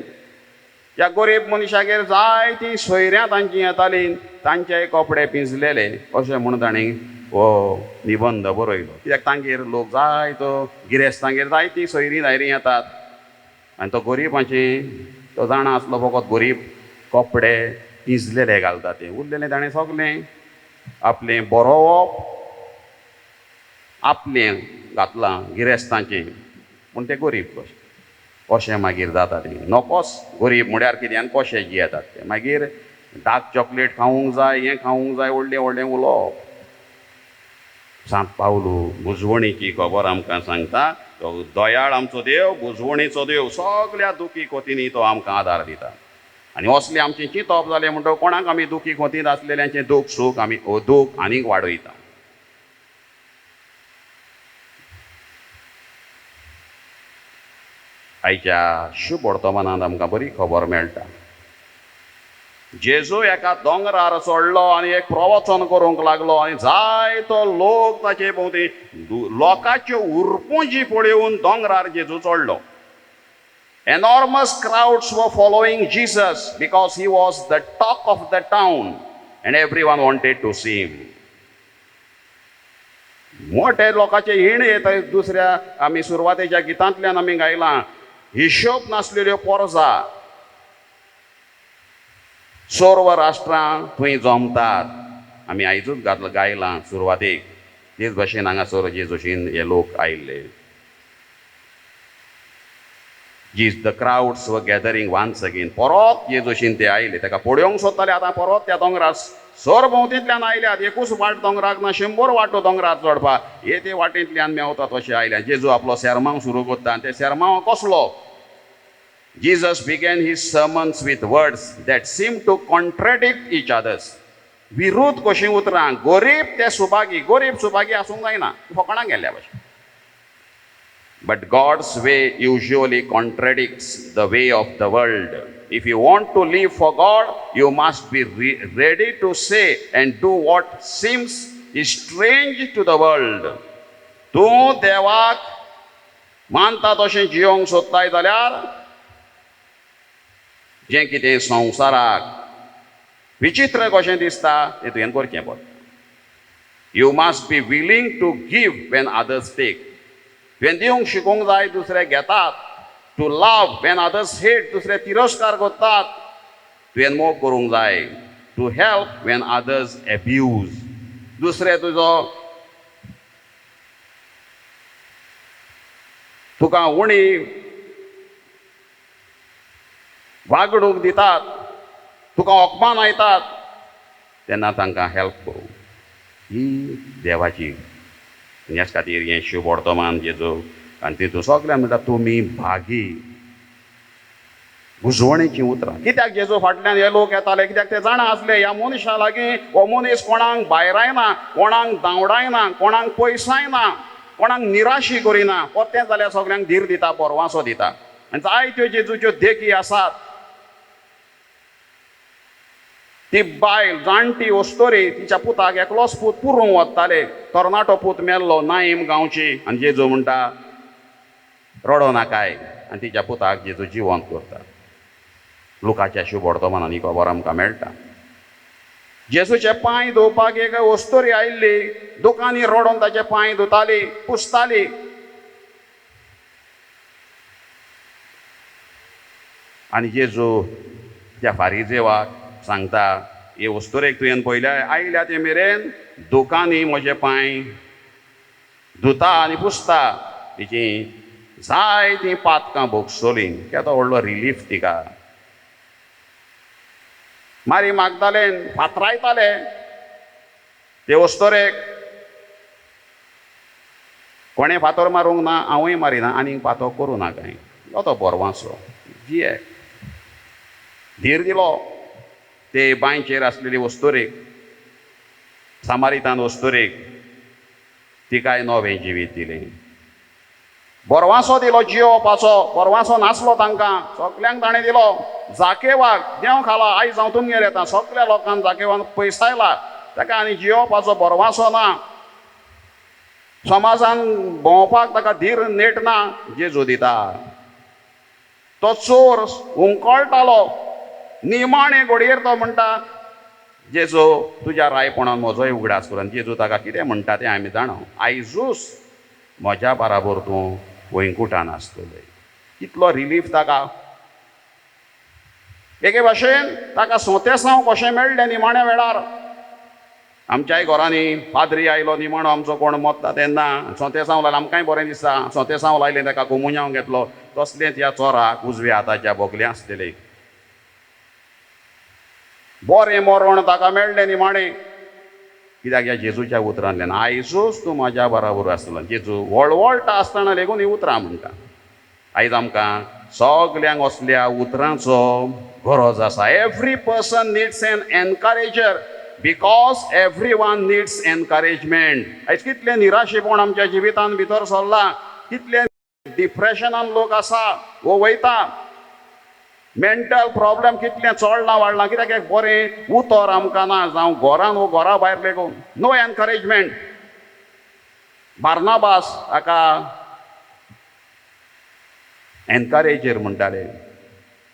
त्या गरीब मनशागेर जायतीं सोयऱ्यां तांचीं येतालीं, तांचेय कपडे पिंजलेले. अशें म्हूण ताणें हो निबंद बरयलो. कित्याक तांगेर लोक जायतो गिरेस्तांगेर जायतीं सोयरीं धायरीं येतात. आनी तो तो जाणा आसलो फकत गरीब कपडे पिंजलेले घालता. ते उरलेलें ताणें सगलें आपलें बरोवप, आपलें घातलां गिरेस्तांचें, पूण ते गरीब कशें. कशें मागीर जाता तें. नकोच गरीब म्हळ्यार कितें आनी कशें जियेतात ते. मागीर डार्क चॉकलेट खावूंक जाय, हें खावूंक जाय, व्हडलें व्हडलें उलोवप. सांत पावलू बुजवणीची खबर आमकां सांगता. तो दयाळ आमचो देव, बुजवणीचो देव, सगळ्या दुखी खोतींनी तो आमकां आदार दिता. आनी असलें आमचें चिंतप जालें म्हणटकीर कोणाक आमी दुखी खोतींत आसलेल्यांचें दूख आनीक वाडयता. आयच्या शुभ वर्तमानांत आमकां बरी खबर मेळटा. जेजू एका दोंगरार चडलो आनी एक प्रवचन करूंक लागलो. आनी जायतो लोक ताचे भोंवती लोकांच्यो उरपुंजी पळोवन दोंगरार जेजू चडलो. Enormous crowds were following Jesus because he was the talk of the town and everyone wanted to see him. मोठे लोकांचे हिण येता. दुसऱ्या आमी सुरवातेच्या गितांतल्यान आमी गायलां, हिशोब नासलेल्यो पोरजा सर्व राष्ट्रां थंय जमतात. आमी आयजूच गायलां सुरवातेक. तेच भाशेन हांगासर जेजूशीन हे लोक आयिल्ले. The crowds were gathering once again. परत जेजूशीन ते आयले. ताका पळोवंक सोदताले. आतां परत त्या दोंगरार सर भोंवतींतल्यान आयल्यात. एकूच वाट दोंगराक ना, 100 वाटो दोंगरार चडपाक. हे ते वाटेंतल्यान मेवतात अशें आयल्यात. जेजू आपलो सेर्मांव सुरू करता. आनी ते सेर्मांव कसलो? Jesus began his sermons with words that seemed to contradict each others. विरुद्ध कशीं उतरां. गरीब सुभागी आसूंक जायना, फकाणां गेल्ल्या भशेन. But God's way usually contradicts the way of the world. If you want to live for God, you must be ready to say and do what seems strange to the world. तूं देवाक मानता तशें जियोंक सोदताय जाल्यार जें कितें संवसाराक विचित्र कशें दिसता तें तुवें करचें पडटा. You must be willing to give when others take. तुवें दिवंक शिकूंक जाय, दुसरे घेतात. To love when others hate, दुसरे तिरस्कार करतात, तुवें मोग करूंक जाय. To help when others abuse, दुसरे तुका उणी वागणूक दितात, तुका अपमानयतात, तेन्ना तांकां हेल्प करूं. ही देवाची. ह्याच खातीर हें शुभ वर्तमान जेजू आनी तितून सगळ्यांक म्हणटा तुमी भागी. उजवणेची उतरां. कित्याक जेजू फाटल्यान हे लोक येताले, कित्याक ते जाणा आसले ह्या मनशा लागीं हो मनीस कोणाक भायरायना, कोणाक दावडायना, कोणाक पयसायना, कोणाक निराशी करिना. हो तें जाल्यार सगळ्यांक धीर दिता, बोरवांसो दिता. आनी जायत्यो जेजूच्यो देखी आसात. ती बायल जाणटी वस्तोरी तिच्या पुताक एकलोच पूत पुरूंक वताले. तरणाटो पूत मेल्लो नाईम गांवची, आनी जेजू म्हणटा रडो नाकाय, आनी तिच्या पुताक जेजू जिवंत करता. लुकाच्या शुभ वर्तमानान ही खबर आमकां मेळटा. जेजूचे पांय धुवपाक एक वस्तोरी आयिल्ली, दुकानी रडोन ताचे पांय धुताली, पुसताली. आनी जेजू त्या फारिजेवाक सांगता, हे वस्तोरेक तुवें पयल्या आयल्या ते मेरेन दुकानी म्हजे पांय धुता आनी पुसता. तिची जायतीं पातकां भोगसली. केदो व्हडलो रिलीफ तिका. मारी मागदालेन फातरायताले ते वस्तोरेक. कोणें फातर मारूंक ना, हांवूय मारिना, आनीक फातर करूं नाकाय. तो बोरवांसो जिये धीर दिलो ते बांयचेर आसलेली वस्तोरेक. सामारितान वस्तोरेक तिकाय नवें जिवीत दिलें. बोरवांसो दिलो जियोवपाचो. बोरवांसो नासलो तांकां, सगल्यांक ताणें दिलो. जाकेवाक देंव खाला, आयज हांव तुमगेर येता. सगल्या लोकांक जाकेवान पयसायला. ताका आनी जियोवपाचो बोरवांसो ना. समाजान भोंवपाक ताका धीर नेट ना. जेजू दिता. तो चोर हुमकळटालो, निमाणे घडयेर तो म्हणटा जेजू तुज्या रायपणान म्हजोय उगडास कर. आनी जेजू ताका कितें म्हणटा तें आमी जाणा. आयजूच म्हज्या बराबर तूं वैकुंठान आसतलें. कितलो रिलीफ ताका. एके भाशेन ताका सोंतेसांव कशें मेळ्ळें निमाण्या वेळार. आमच्याय घरांनी पाद्री आयलो, निमाणो आमचो कोण मोत्ता तेन्ना सोंतेसांव लायलें. आमकांय बरें दिसता. सोंतेसांव लायलें, ताका कोमुन्यांव घेतलो. तसलेंच ह्या चोराक उजव्या हाताच्या बोगल्या आसतले. बरें मरण ताका मेळ्ळें निमाणें. कित्याक ह्या जेजूच्या उतरांतल्यान आयजूच तूं म्हाज्या बराबर आसतलो. जेजू वळवळटा आसतना लेगून ही उतरां म्हणटा. आयज आमकां सगल्यांक असल्या उतरांचो गरज आसा. Every person needs an encourager because everyone needs encouragement. आयज कितले निराशेपण आमच्या जिवितान भितर सरला. कितले डिप्रेशनान लोक आसा वो वयता. मेंटल प्रॉब्लेम कितलें चडलां वाडलां. कित्याक एक बरें उतर आमकां ना, जावं घरान वो घरा भायर लेगून नो एनकरेजमेंट. बार्नाबास हाका एनकरेजर म्हणटाले,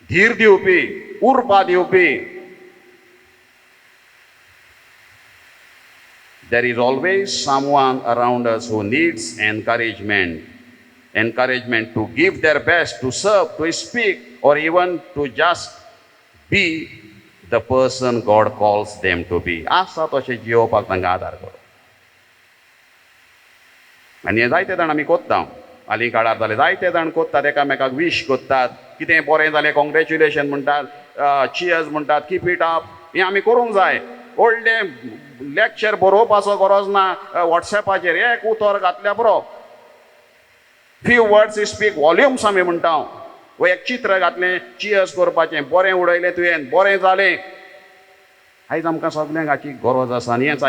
धीर दिवपी, उर्बा दिवपी. There is always someone around us who needs encouragement. Encouragement to give their best, to serve, to speak, or even to just be the person God calls them to be. आसा तशें जियोवपाक तांकां आदार करो. आनी हे जायते जाण आमी कोत्ता. हालीं काळार जाले जायते जाण कोत्तात, एकामेकाक विश कोत्तात. कितें बरें जालें कॉंग्रेच्युलेशन म्हणटात, चियर्स म्हणटात, कीप इट अप. हें आमी करूंक जाय. व्हडलें लॅक्चर बरोवपाचो गरज ना. वॉट्सॅपाचेर एक उतर घातल्या पुरो. फ्यू वर्ड्स स्पीक वॉल्युम्स आमी म्हणटा. वो एक चित्र घातलें, चियर्स करपाचें, बरें उडयलें तुवें, बरें जालें. आयज आमकां सगल्यांक हाची गरज आसा. आनी हेंच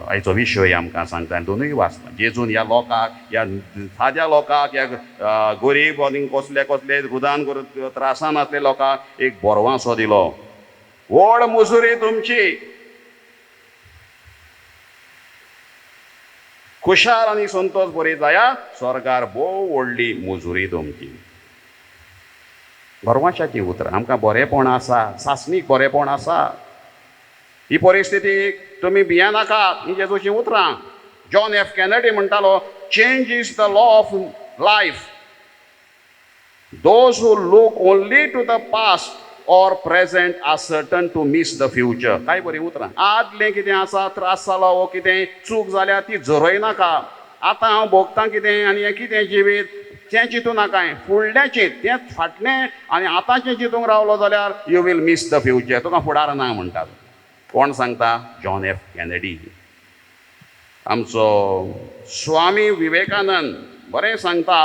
आयचो विशय आमकां सांगता. दोनूय वाचता. जेजून ह्या लोकांक, ह्या साद्या लोकांक, ह्या गरीब आनी कसले कसले रुदान त्रासान आसले लोकांक एक बोरवांसो दिलो. व्हड मुजुरी तुमची. खुशाल आनी संतोश बरी जाया, स्वर्गार भोव व्हडली मुजुरी तुमची. बोरवांशाची उतरां. आमकां बरेंपण आसा, सासणीक बरेंपण आसा. ही परिस्थितीक तुमी भियेनाकात. ही जेजूची उतरां. जॉन एफ कॅनडी म्हणटालो, change is the law of life. Those who look only to the past or present are certain to miss the future. काय बरी उतरां. आदलें कितें आसा, त्रास जालो वो कितें चूक जाल्या ती झरयनाका. आतां हांव भोगतां कितें आनी हें कितें जिवीत तें चिंतू नाकाय. फुडलें चिंत. तें फाटलें आनी आतांचें चिंतूंक रावलो जाल्यार you will miss the future. तुका फुडार ना म्हणटात. कोण सांगता? John F Kennedy. आमचो स्वामी विवेकानंद बरें सांगता,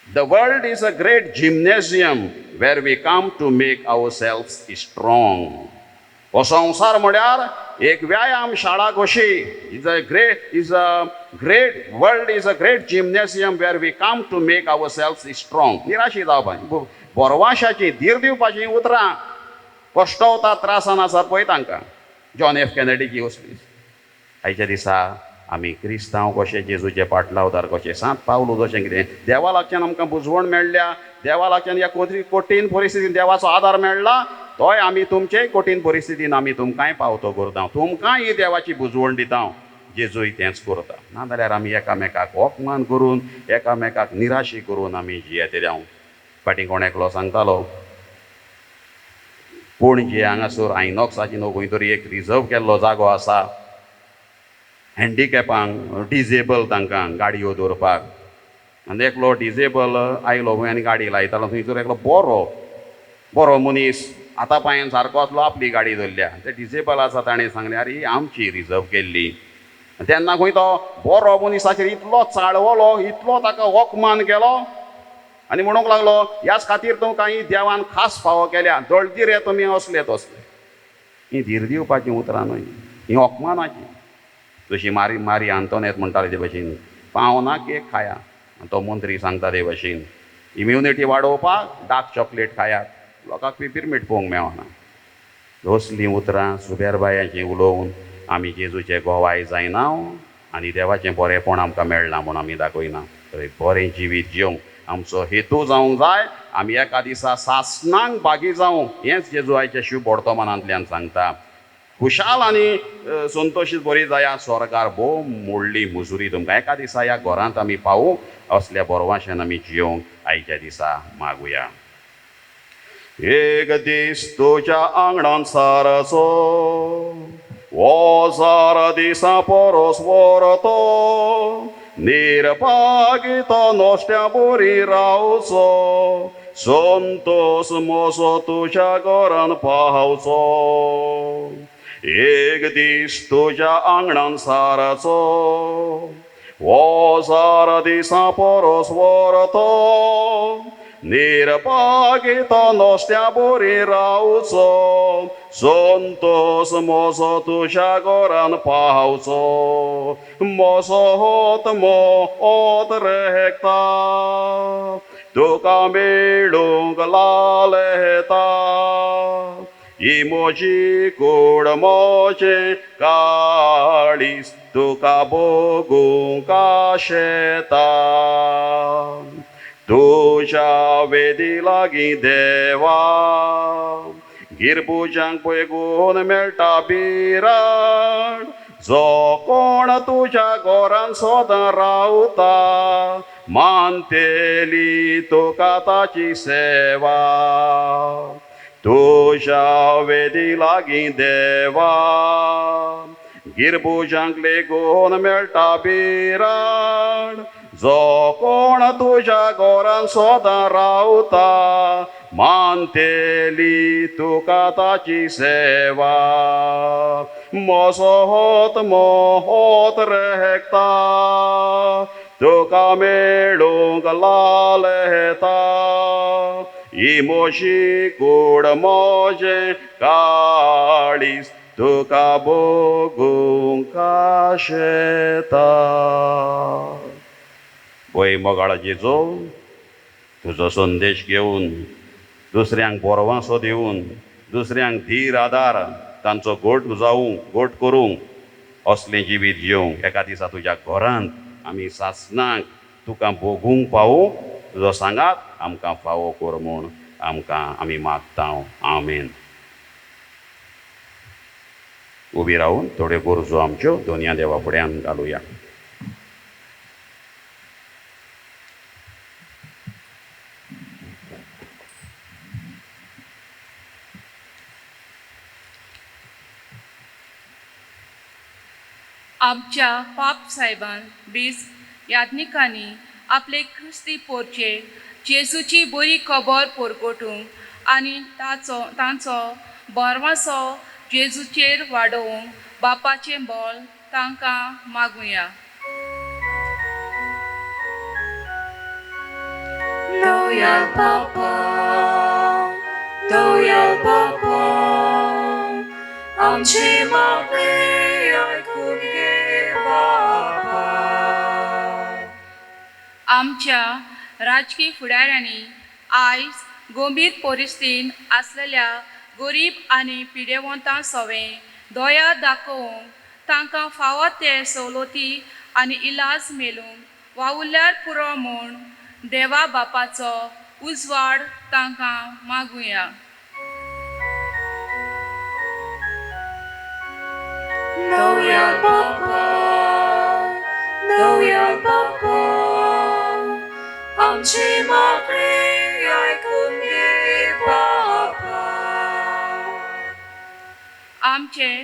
The world is a great gymnasium where we come to make ourselves strong. हो संवसार म्हळ्यार एक व्यायाम शाळा कशी. Great world is a great gymnasium where we come to make ourselves strong. निराशी जावपाची, बोरवाशाची, धीर दिवपाची उतरां कश्टवतात, त्रासान आसात पळय तांकां. जॉन एफ कॅनेडीची वसली. आयच्या दिसा आमी क्रिस्तांव कशे जेजूचे पाटलावदार कशे सांत पावलो जशें कितें देवा लागच्यान आमकां बुजवण मेळ्ळ्या, देवा लागच्यान ह्या कठीण परिस्थितीन देवाचो आदार मेळ्ळा, तोय आमी तुमचेय कठीण परिस्थितीन आमी तुमकांय पावतो करता, तुमकांय ही देवाची बुजवण दिता. जेजूय तेंच करता. नाजाल्यार आमी एकामेकाक अपमान करून, एकामेकाक निराशी करून आमी जियेते रावं. फाटीं कोण एकलो सांगतालो, पणजे हांगासर आयनॉक्साची न्हू खंय तरी एक रिजर्व केल्लो जागो आसा हँडिकॅपांक, डिजेबल तांकां गाडयो दवरपाक. आनी एकलो डिजेबल आयलो खंय आनी गाडी लायतालो. थंयसर एकलो बरो मनीस आतां पांयान सारको आसलो, आपली गाडी धरल्या. ते डिजेबल आसा ताणें सांगलें, अरे ही आमची रिजर्व केल्ली. तेन्ना खंय तो बरो मनीसाचेर इतलो चाळवलो, इतलो ताका अपमान केलो आनी म्हणूंक लागलो, ह्याच खातीर तुमकां ही देवान खास फावो केल्या, दळदी रे तुमी असले तसले. ही धीर दिवपाची उतरां न्हय, ही अपमानाची. जशी मारी आंतोनेत म्हणटाले ते भशेन, पावना केक खाया. आनी तो मंत्री सांगता ते भशेन, इम्युनिटी वाडोवपाक डार्क चॉकलेट खायात, लोकांक पिपिरमीट पळोवंक मेळना. असलीं उतरां सुबेरबायांची उलोवन आमी जेजूचे गोवाय जायना आनी देवाचें बरेंपण आमकां मेळना म्हूण आमी दाखयना. तर बरें जिवीत जिवंक आमचो हेतू जावंक जाय. आमी एका दिसा सासणांक भागी जावं, हेंच जेजू आयच्या शुभ वर्तमानांतल्यान सांगता. खुशाल आनी संतोशीत बरी जाया, स्वर्गार भोव मोडली मुजुरी तुमकां. एका दिसा ह्या घरांत आमी पावूं, असल्या बोरवाशेन आमी जियोंक आयच्या दिसा मागुया. एक दीस तुज्या आंगणांत सारचो, वो सार दिसा परस वरतो, निर्भागितो नोश्ट्या बरी रावचो, संतोष मोसो तुज्या घरान पावचो. एक दीस तुज्या आंगणांत सारचो, वो सार दिसा परस वरतो, निर्भागितो नोश्ट्या बरी रावचो, संतोष मोसो तुज्या घरान पावचो. मोसो होत रेखता, तुका मेळूंक लालता, ही म्हजी कूड मोजें काळीज, तुका बगूंक आशेता. तुज्या वेदी लागीं देवा, गिरबुजांक पळगून मेळटा बिराड. जो कोण तुज्या घरान सदां रावता, मानतेली तुका ताची सेवा. तुज्या वेदी लागीं देवा, गिरबुजांक लेगून मेळटा बिराड. जो कोण तुज्या घरान सदां रावता, मानतेली तुका ताची सेवा. मोसो होत रेखता, तुका मेळूंक लालता, ही म्हजी कूड मोजें काळीज, तुका बगूंक आशेता. पळय मोगाळ जेजो, तुजो संदेश घेवन, दुसऱ्यांक बोरवांसो दिवन, दुसऱ्यांक धीर आदार तांचो गोट करूंक, असलें जिवीत जिवंक एका दिसा तुज्या घरांत आमी सासणांक तुका बगूंक पावूं. तुजो सांगात आमकां फावो कर म्हूण आमी मागता. आमेन. उबी रावन थोड्यो गरजो आमच्यो दोनया देवा फुड्यान घालुया. आमच्या पाप साहेबान बीज याज्ञिकांनी आपले क्रिस्ती पोरचे जेजूची बरी खबर परगटूंक आनी तांचो बोरवासो जेजूचेर वाडोवंक बापाचें बोल तांकां मागुया. दोयाल बापा, दोयाल बापा, आमची मागणी ऐकून घे बापा. आमच्या राजकीय फुडाऱ्यांनी आयज गंभीर परिस्थितीन आसलेल्या गरीब आनी पिडेवंतां सवें दया दाखोवंक तांकां फावो ते सवलती आनी इलाज मेळूंक वावुरल्यार पुरो म्हूण देवा बापाचो उजवाड तांकां मागुया. दोयाल बापा, दोयाल बापा, आमची मागणी ऐकून घे बापा. आमचे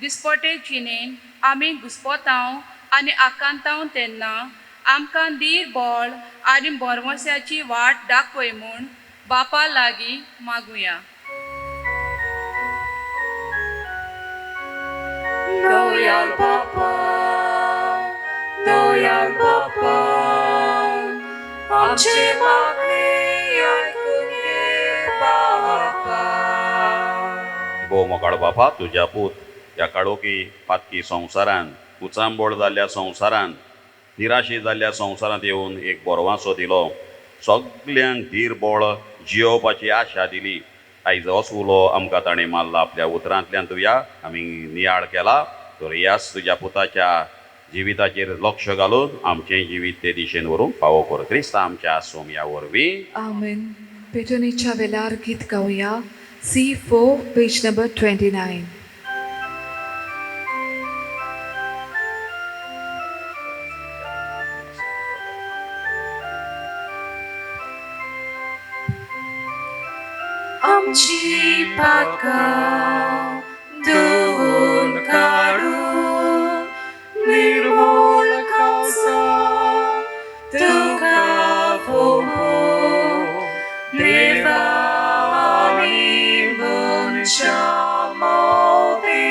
दिसपटे जिणेन आमी घुस्पतांव आनी आकांतांव तेन्ना आमकां धीर बळ आनी बरवस्याची वाट दाखय म्हूण बापा लागीं मागुया. दोयाल बापा, दोयाल बापा, आमची मागणी ऐकून घे बापा. भोव मोकाळ बापा, तुज्या पूत ह्या काळोखी पातकी संवसारान, कुचांबोळ जाल्ल्या संवसारान, निराशी जाल्ल्या संवसारांत येवन एक बोरवांसो दिलो. सगल्यांक धीर बळ जियोवपाची आशा दिली. आयज होच उलो आमकां ताणें मारला. आपल्या उतरांतल्यान तुया आमी नियाळ केला. तर ह्याच तुज्या पुताच्या जिविताचेर लक्ष घालून आमचें जिवीत ते दिशेन व्हरूंक फावो कर. क्रिस्ता आमच्या सोमया वरवीं. आमेन. पेटोनीच्या वेळार गीत गावया. C4, page number 29. आमची पातकां धुवून काडून निर्मळ काळजां तुका फोबूं देवा आमी मनशा मोदी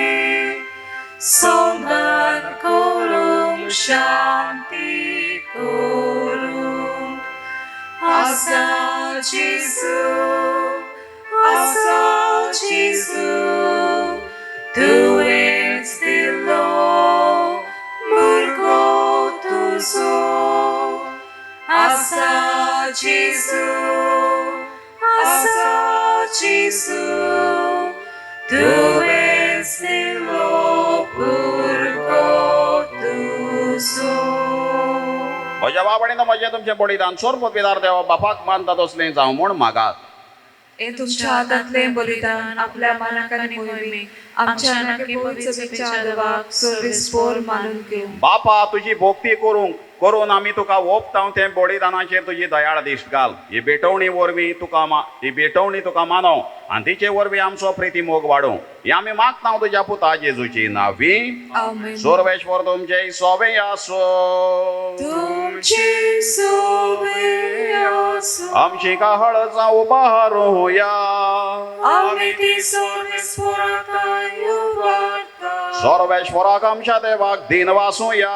समाधान करूंक शांती करूंक आसा जेजू, आसा जेजू, तुवेंच दिलो मुर्गो तुजो. आसा जेजू, आसा जेजू, तुवेंच दिलो मुर्गो तुजो. म्हज्या बाबडीन म्हजें तुमचें बळिदान सोर पिदार देवा बापाक मानता तसलें जावं म्हूण मागात. हे तुमच्या हातांतलें बलिदान आपल्या मानाक आनी मोहिमेक आमच्या नाकी पवित्र विचारवाक सर्वेस्पोर मानून घेवं. बापा, तुजी भोक्ती करून आमी तुका ओपताव तें बळिदानाचेर तुजी दयाळ दिश्ट घाल. ही भेटवणी वरवीं ही भेटवणी तुका मानव आनी तिचे वरवीं आमचो प्रिती मोग वाडूं. ही आमी मागता तुज्या पुता जेजूची नांवीं. आमेन. सर्वेश्वर तुमचे सोबे आसो. तुमची सोबे आसो. आमची काहळ जावं उबारूया. आमी ती सर्वेस्पोराक उबारता. सर्वेश्वराक आमच्या देवाक दिन वासूया.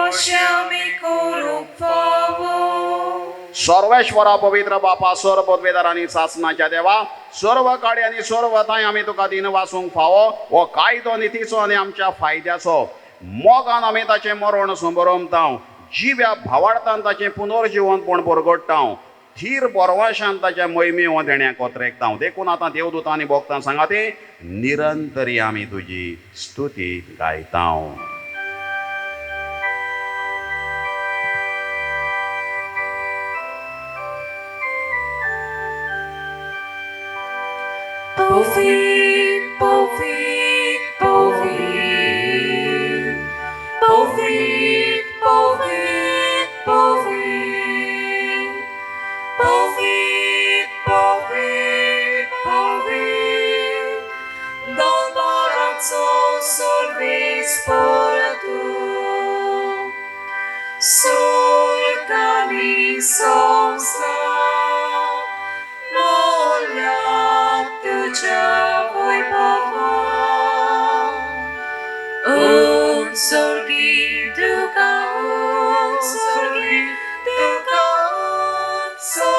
अशें आमी करूंक फावो. सर्वेश्वरा पवित्र बापा, सर्व पदवेदारांनी सासणाच्या देवा, सर्व काळी आनी सर्व थंय आमी तुका दिन वासूंक फावो. हो कायदो नितीचो आनी आमच्या फायद्याचो. मोगान आमी ताचें मरण संबरमताव. जिव्या भावार्थान ताचें पुनर्जिवनपण परगट्टाव. थीर बोरवाशान ताच्या मोहिमे हो देण्या कोत्रेकता. देखून आतां देवदूत आनी भक्तां सांगाती निरंतरी आमी तुजी स्तुती गायताव. Povit, povit, povit, povit, povit, povit, povit, povit, povit, Dolbaraco sorvesporatu, solkani somsla, Ой, Бога, un sorgi, duka, un sorgi, duka, un sorgi.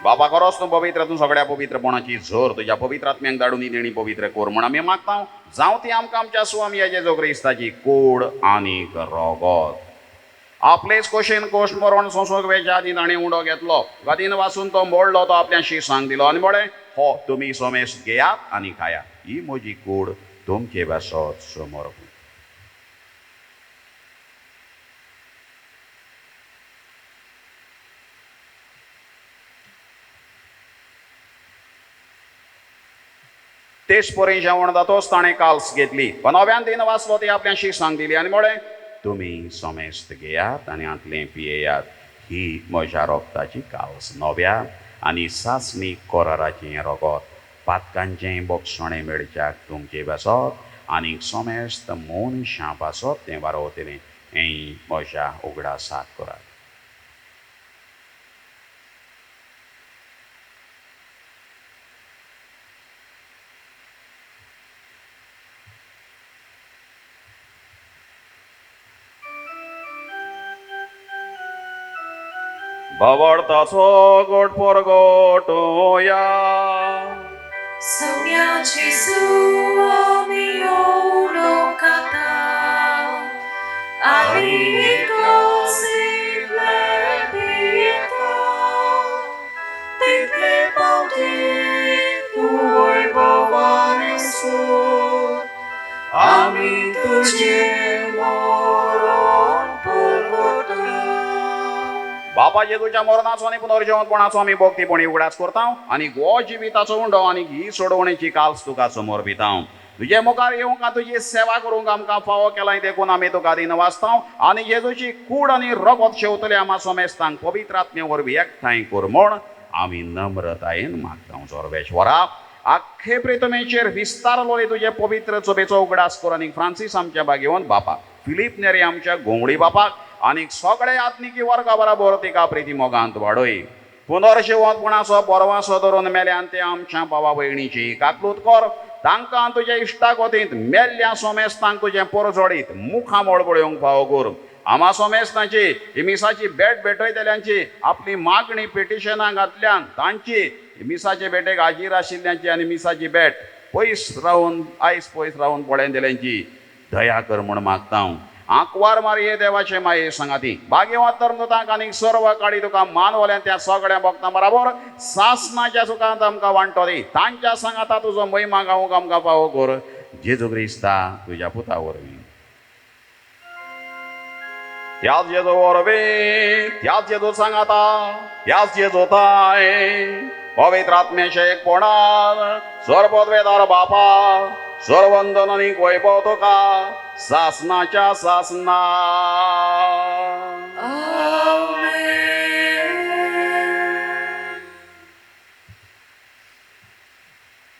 बाबा खरोच तूं पवित्र, तूं सगळ्या पवित्रपणाची झर तुज्या पवित्र आत्म्यांक धाडून ही देणी पवित्र कोर म्हण आमी मागता. जावं ती आमकां आमच्या स्वामी येजो क्रिस्ताची कूड आनीक रगत. आपलेच कोशेन कोश्ट मरोन सोंसोक वेच्या आदी ताणें उंडो घेतलो. गादीन वाचून तो मोडलो, तो आपल्याशी सांग दिलो आनी म्हळें, हो तुमी सोमेस्त घेयात आनी खायात, ही म्हजी कूड तुमचे बसत समोर. तेच परी जेवण जातोच ताणें काल्स घेतली, नव्यान दिन वाचलो ती आपल्याशी सांग दिली आनी म्हळें, तुमी सोमेस्त घेयात आनी आंतलें पियेयात, ही म्हज्या रोगताची काल्स, नव्या आनी सासणी कोराराचें रगत, पातकांचें बोगसणें मेळच्याक तुमचे बसत आनी सोमेस्त मनशां पासत तें वारोवतलें, हें म्हज्या उगडासाक करात. भवडताचो गोड परगटोया. Somiaci suami olokata, Arigosi plebieta, Title bauti tuoi bavani sur, Ami tuje moron purgota. बापा जेजूच्या मरणाचो आनी पुनर्जीवनपणाचो आमी भक्तीपणी उगडास करता आनी हो जिविताचो उंडो आनी ही सोडवणेची काल्स तुका समोर भिता. तुजे मुखार येवंक तुजी सेवा करूंक आमकां फावो केलाय देखून आमी तुका दिन वाचता आनी जेजूची कूड आनी रगत शेवतले आम्हा सोमेस्तांक पवित्र आत्मे वरवीं एकठांय कर म्हूण आमी नम्रतायेन मागता. सर्वेश्वरा, आख्खे प्रितमेचेर विस्तारलो तुजे पवित्र चोबेचो उगडास कर आनी फ्रांसीस आमच्या बागेवन बापा, फिलीप नेरे आमच्या गोंगडी बापाक आनी सगळे आत्मिकी वर्गा बरोबर तिका प्रिती मोगांत वाडय. पुनर्जीवनपणाचो परवासो धरून मेल्यान ते आमच्या भावा भयणीची काकलूत कर. तांकां तुजे इश्टागोतींत मेल्ल्या सोमेस्तांक तुजें परजोडीत मुखां मळबळ्योंक फावो कर. आम्हा सोमेस्तांची इमिसाची भेट भेटयतल्यांची आपली मागणी पिटिशनां घातल्यान तांची मिसाचे भेटेक हाजीर आशिल्ल्यांची आनी मिसाची भेट पयस रावन आयज पयस रावन पळोवन दिल्यांची दया कर म्हूण मागता. आंकवार मारये देवाचे माये सांगाती भाग्यवान तरंगतांक आनी सर्व काळी तुका मानवल्यान त्या सगळ्या भक्तां बरोबर सासणाच्या सुखांत आमकां वांटो दी. तांच्या सांगाता तुजो महिमा गावूंक आमकां फावो कर. जेजू क्रिस्ता तुज्या पुता वरवीं. ह्याच जेजू वरवीं, ह्याच जेजू सांगाता, ह्याच जेजू ताय पवित्र आत्म्याचे एकपणान सर्वोद्वेदार बापा, सर्वंदन आनी वैभव तुका सासनाच्या सासना.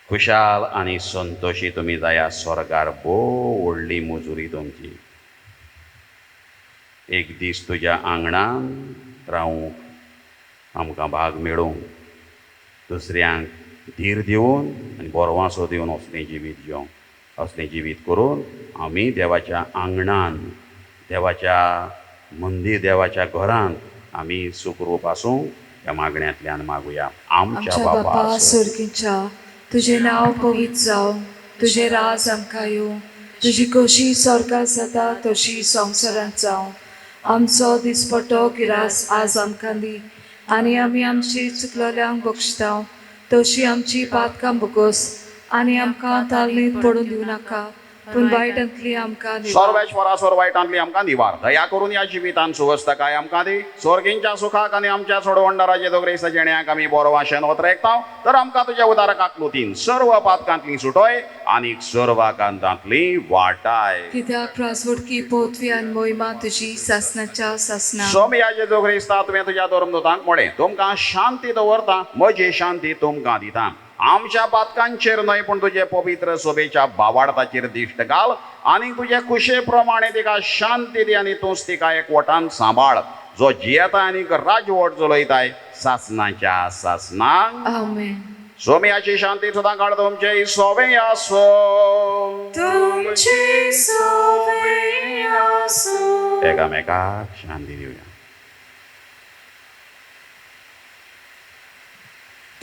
खुशाल आनी संतोशी तुमी जाया. स्वर्गार भोव व्हडली मुजुरी तुमची. एक दीस तुज्या आंगणांत रावूंक आमकां भाग मेळूंक, दुसऱ्यांक धीर दिवन आनी बोरवांसो दिवन असलें जिवीत जिवंक, असलें जिवीत करून आमी देवाच्या आंगणान, देवाच्या मंदीर, देवाच्या घरांत आमी सुखरूप आसूं ह्या मागण्यांतल्यान मागुया. आमच्या बापा सुर्गीच्या, तुजें नांव पवित्र जावं, तुजें राज आमकां येवं, तुजी कशी स्वर्गांत जाता तशी संवसारांत जावं. आमचो दिसपट्टो गिरास आज आमकां दी आनी आमी आमची चुकलोल्यांक बक्षिता तशी आमची पातकां बगोस आनी आमकां तालनीत पडून दिवं नाका, पूण वायटांतली आमकां निवार. सर्वेश्वरा, सर वायटांतली आमकां निवार. दया करून ह्या जिवितान सुवस्थकाय आमकां दी. स्वर्गींच्या सुखाक आनी आमच्या सोडवंडाराचे दोगरेस जेण्याक आमी बरो वाशेन वतरेकता, तर आमकां तुज्या उदाराक आकलुतीन सर्व पातकांतली सुटोय आनी सर्व कांतांतली वाटाय. कित्याक प्रासवडकी पोतवी आनी मोहिमा तुजी सासनाच्या सासना. सोमयाचे दोगरेस्ता तुवें तुज्या धर्मदूतांक म्हळें, तुमकां शांती दवरता, म्हजी शांती तुमकां दिता. आमच्या पातकांचेर न्हय पूण तुजे पवित्र सोबेच्या बावाडताचेर दिश्ट घाल आनी तुजे खुशे प्रमाणे तिका शांती दी आनी तूंच तिका एकवटान सांबाळ, जो जियेता आनीक राजवट चलयताय सासनाच्या सासनांक. आमेन. सोमयाची शांती सुद्दां काळ तुमचे सोबे आसो. तुमची सोबे आसूं. एकामेकाक शांती दिवया.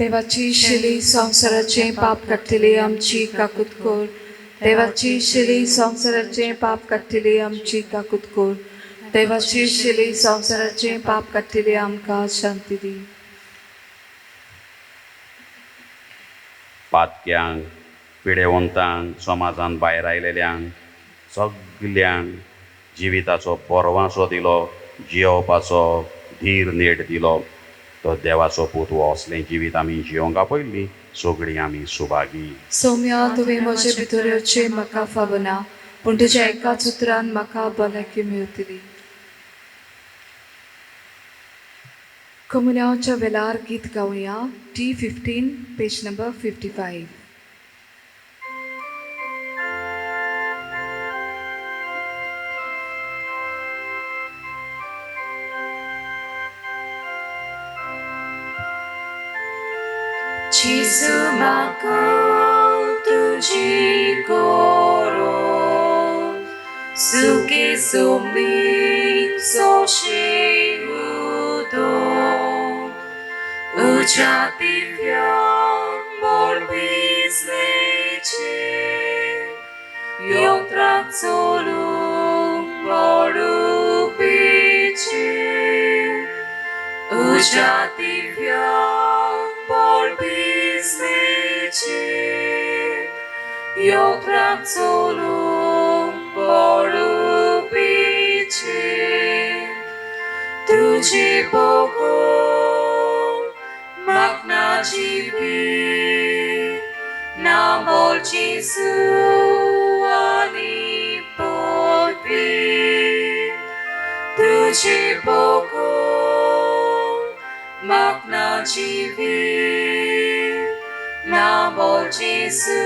देवाची शिली संसाराचे पाप काडटली आमची काकूत कोर. देवाची शिली संसाराचे पाप काडटली आमची काकूत कोर. देवाची शिली संसाराचे पाप काडटली आमकां शांती दी. पातक्यांक पिडेवंतांक समाजांत भायर आयलेल्यांक सगल्यांक जिविताचो परवांसो दिलो, जियोवपाचो धीर नेट दिलो. तो देवाचो पूत हो असलें जिवीत आमी जियोंक आपयल्ली सगळीं आमी सुभागी. सौम्या तुवें म्हजे भितर येवचें म्हाका फावना, पूण तुज्या एकाच उतरान म्हाका भलायकी मेळटली. कमुन्याच्या वेळार गीत गावया. T15 page number 55. Jesu म्हाका तुजी कोरो सुके सोमीक सोशे उदो उज्या दिव्यान मोडविजलेचे योत्राक चोलूंक मोडुपेचे उज्या दिव्यान मोडविजलेचे योत्राक चोलूंक मोडुपेचे तुझे बघून म्हाका जिवी ना बोल जेसू आनी पदवी तुझे बघून म्हाका जिवी ना बोल जेसू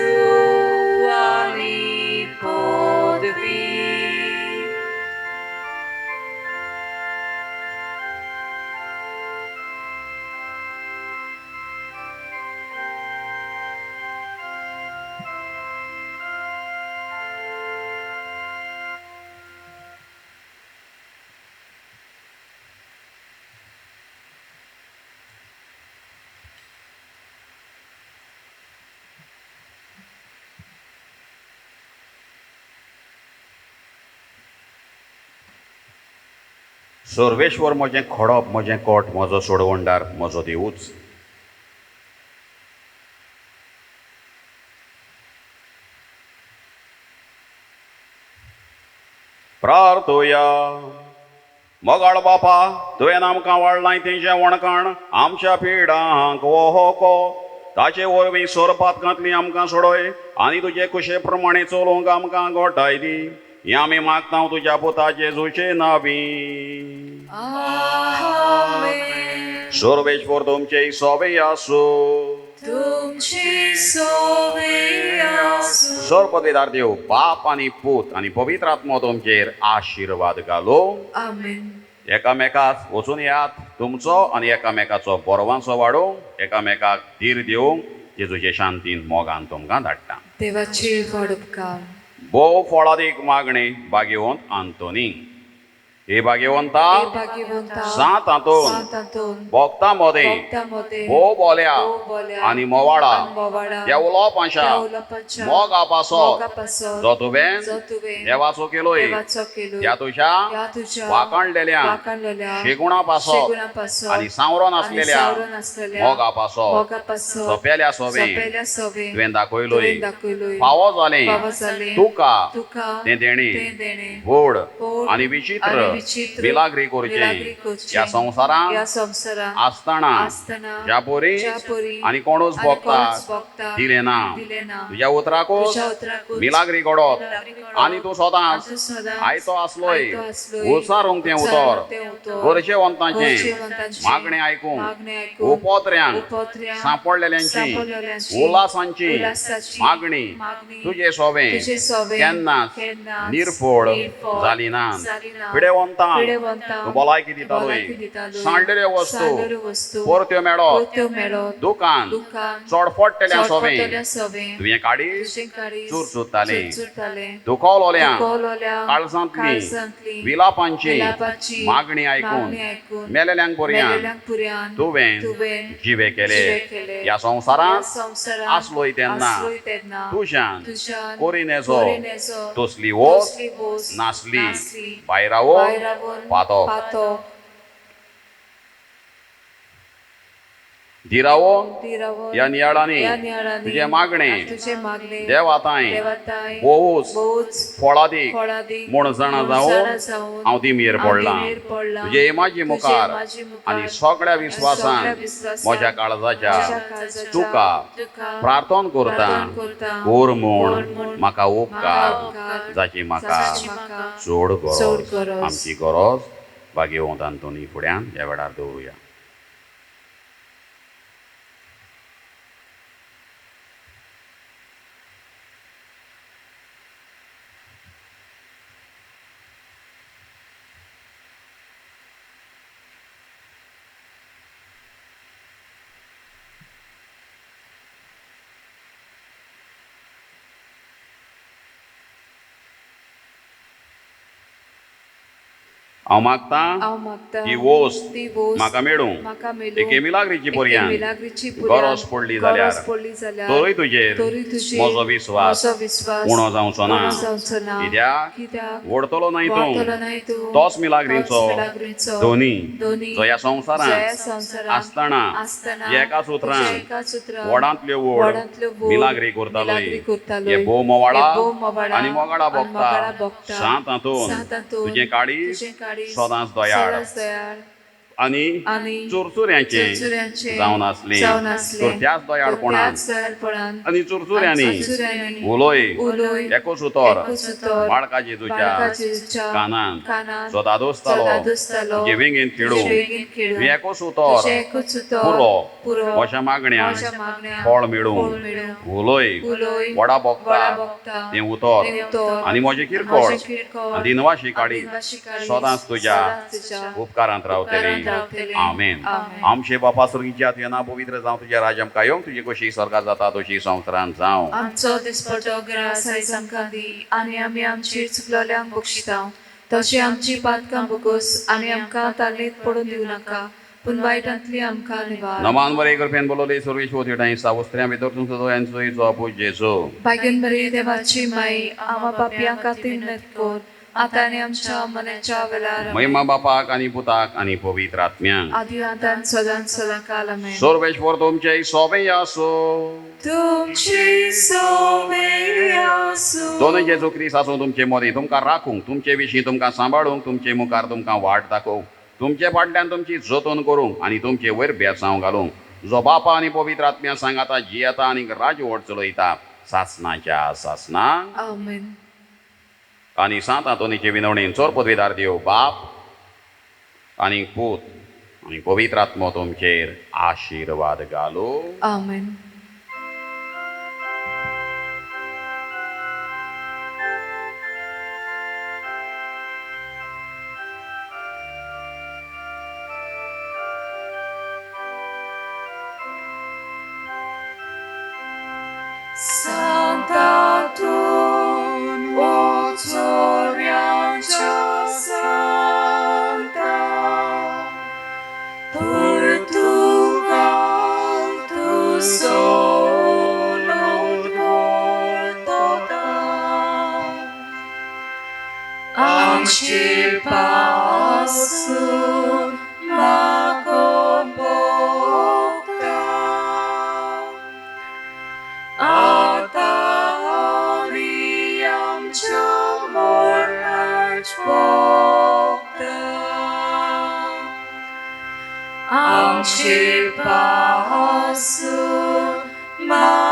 आनी पदवी. सर्वेश्वर म्हजें खडप, म्हजें कोट, म्हजो सोडवणदार, म्हजो देवूच. प्रार्थोया. मोगाळ बापा, तुवें आमकां वाडलां तें जेवणखाण आमच्या पिडांक वोहको ताचे वरवीं सोरपात घातली आमकां सोडय आनी तुजे कुशे प्रमाणे चलोवंक आमकां घोटाय दी. हें आमी मागता तुज्या पुता जेजूचे नांवी. आमेन. सर्वेश्वर तुमचे सोबे आसूं. तुमची सोबे आसूं. सर्वपदवीदार देव बाप आनी पूत आनी पवित्र आत्मो तुमचेर आशिर्वाद घालो. आमेन. एकामेकाक वचून येयात. तुमचो आनी एकामेकाचो बरवांसो वाडोवंक, एकामेकाक धीर दिवंक जेजूचे शांतीन मोगान तुमकां धाडटा. देवाची व्हड उपकार. भोव फळादीक मागणे भाग्यवंत आंतोनी. हे भाग्यवंता सांत हातून भोगता मोदे भोव बोल्या आनी मोवाडा देवलो पाशा मोग आपासो जो तुवें देवाचो केलोय त्या तुज्या वाकणलेल्या शेगुणा पासो आनी सावरो नासलेल्या मोग आपासो सोंपेल्या सोबे तुवें दाखयलोय. फावो जालें तुका तें देणे व्हड आनी विचित्र बिलागरी करचे ह्या संवसारांत आसतना ज्या पोरी आनी कोणूच भोगतात दिलें ना. तुज्या उतराकूच मिलाग्री घडोवप आनी तूं सदांच आयतो आसलोय उसारूंक तें उतर गरजेवंतांचें मागणें आयकूंक उपोत्र्यांक सांपडलेल्यांची उल्हासांची मागणी तुजें सोबें केन्नाच निर्फळ जाली ना. पिडेवंत पिडेवंतांक भलायकी दितालोय सांडलेल्यो वस्तू परत्यो मेळत दुकान चड पडटल्या सवे तुवें काडीस चुरचुरताले दुखवलोल्यांक काळजांतली विलापांची मागणी आयकून मेलेल्यांक बऱ्यान तुवें जिवे केले ह्या संवसारांत आसलोय तेन्ना तुज्यान कोरिनेचो तसली वोस नासली भायरावो पातो दिरावो ह्या नियाळांनी तुजे मागणे देवाताय भोवूच फळादीक म्हूण जाणा जावं हांव दिमेर पडलां तुजे इमाजी मुखार आनी सगळ्या विस्वासान म्हज्या काळजाच्या तुका प्रार्थना करता कोर म्हूण म्हाका उपकार जाची म्हाका चड गरज आमची गरज भाग्यवंत आंतोनी फुड्यान ह्या वेळार दवरुया. हांव मागतां ही वोस म्हाका मेळूं एके मिलाग्रीची पर्यान गरज पडली जाल्यार तोय तुजेर म्हजो विस्वास उणो जावचो ना कित्याक वडतलो न्हय तूं तोच मिलाग्रीचो धोनी जो ह्या संवसारांत आसतना एकाच उतरान वडांतल्यो वड मिलाग्री करतालोय हे भोव मोवाळा आनी मोगाडा भोगता शांत हातून तुजें काळीज सदांच दयाळ आनी चुरचुऱ्यांचे जावन आसली तर त्याच दयाळपणान आनी चुरचुऱ्यांनी उलोय एकूच उतर बाळका जेजूच्या कानान सदां दोसतालो तुजे वेंगेन खेळून एकूच उतर पुरो अशा मागण्या फळ मेळूंक उलोय वडा भोगता तें उतर आनी म्हजें किरकोळ दिनवाशी काडी सदांच तुज्या उपकारांत रावतली. आमेन. आमचे बापा स्वर्गीच्या तुझें पवित्र जावं तुझे राज्य आमकां येवंक तुजी कशी स्वर्गांत जाता तशी संवसारांत जावं. आमचो दिसपटो गिरास आयज आमकां दी आनी आमी आमची चुकलोल्यांक बक्षिता तशी आमची पातकां बगूस आनी आमकां तालमीत पडून दिवं नाका पूण वायटांतली आमकां निवार. नमान बरे करपेन बोलोले सर्वेश्वर थिटाय सावस्त्र्या भितर तुमचो दोयांचो येचो आपूस जेजू भाग्यन बरी देवाची माई आमा पापयां खातीर नत कोर आतां आनी आमच्या मनाच्या वेळार महिमा बापाक आनी पुताक आनी पवित्र आत्म्यांक आदी आतां सदांच सदांकाल आमेन. सर्वेश्वर तुमचे सोबे आसो तुमची सोबे आसूं दोन जेजू ख्रिस्त आसूं तुमचे मदीं तुमकां राखूंक तुमचे विशीं तुमकां सांबाळूंक तुमचे मुखार तुमकां वाट दाखोवंक तुमचे फाटल्यान तुमची जतन करूंक आनी तुमचे वयर बेसांव घालूंक जो बापा आनी पवित्र आत्म्या सांगाता जियेता आनी राजवट चलयता सासणाच्या सासणांक आमेन. आनी सांत आंतोनीचे विनवणेन चोर पदवीदार देव बाप आनी पूत आनी पवित्र आत्मो तुमचेर आशिर्वाद घालो. आमेन. Sanctatum Auxiliancia Sancta Portugal tu solo tota Antipassum Macom Bocta Ataliam Chamor Archbocta Antipassum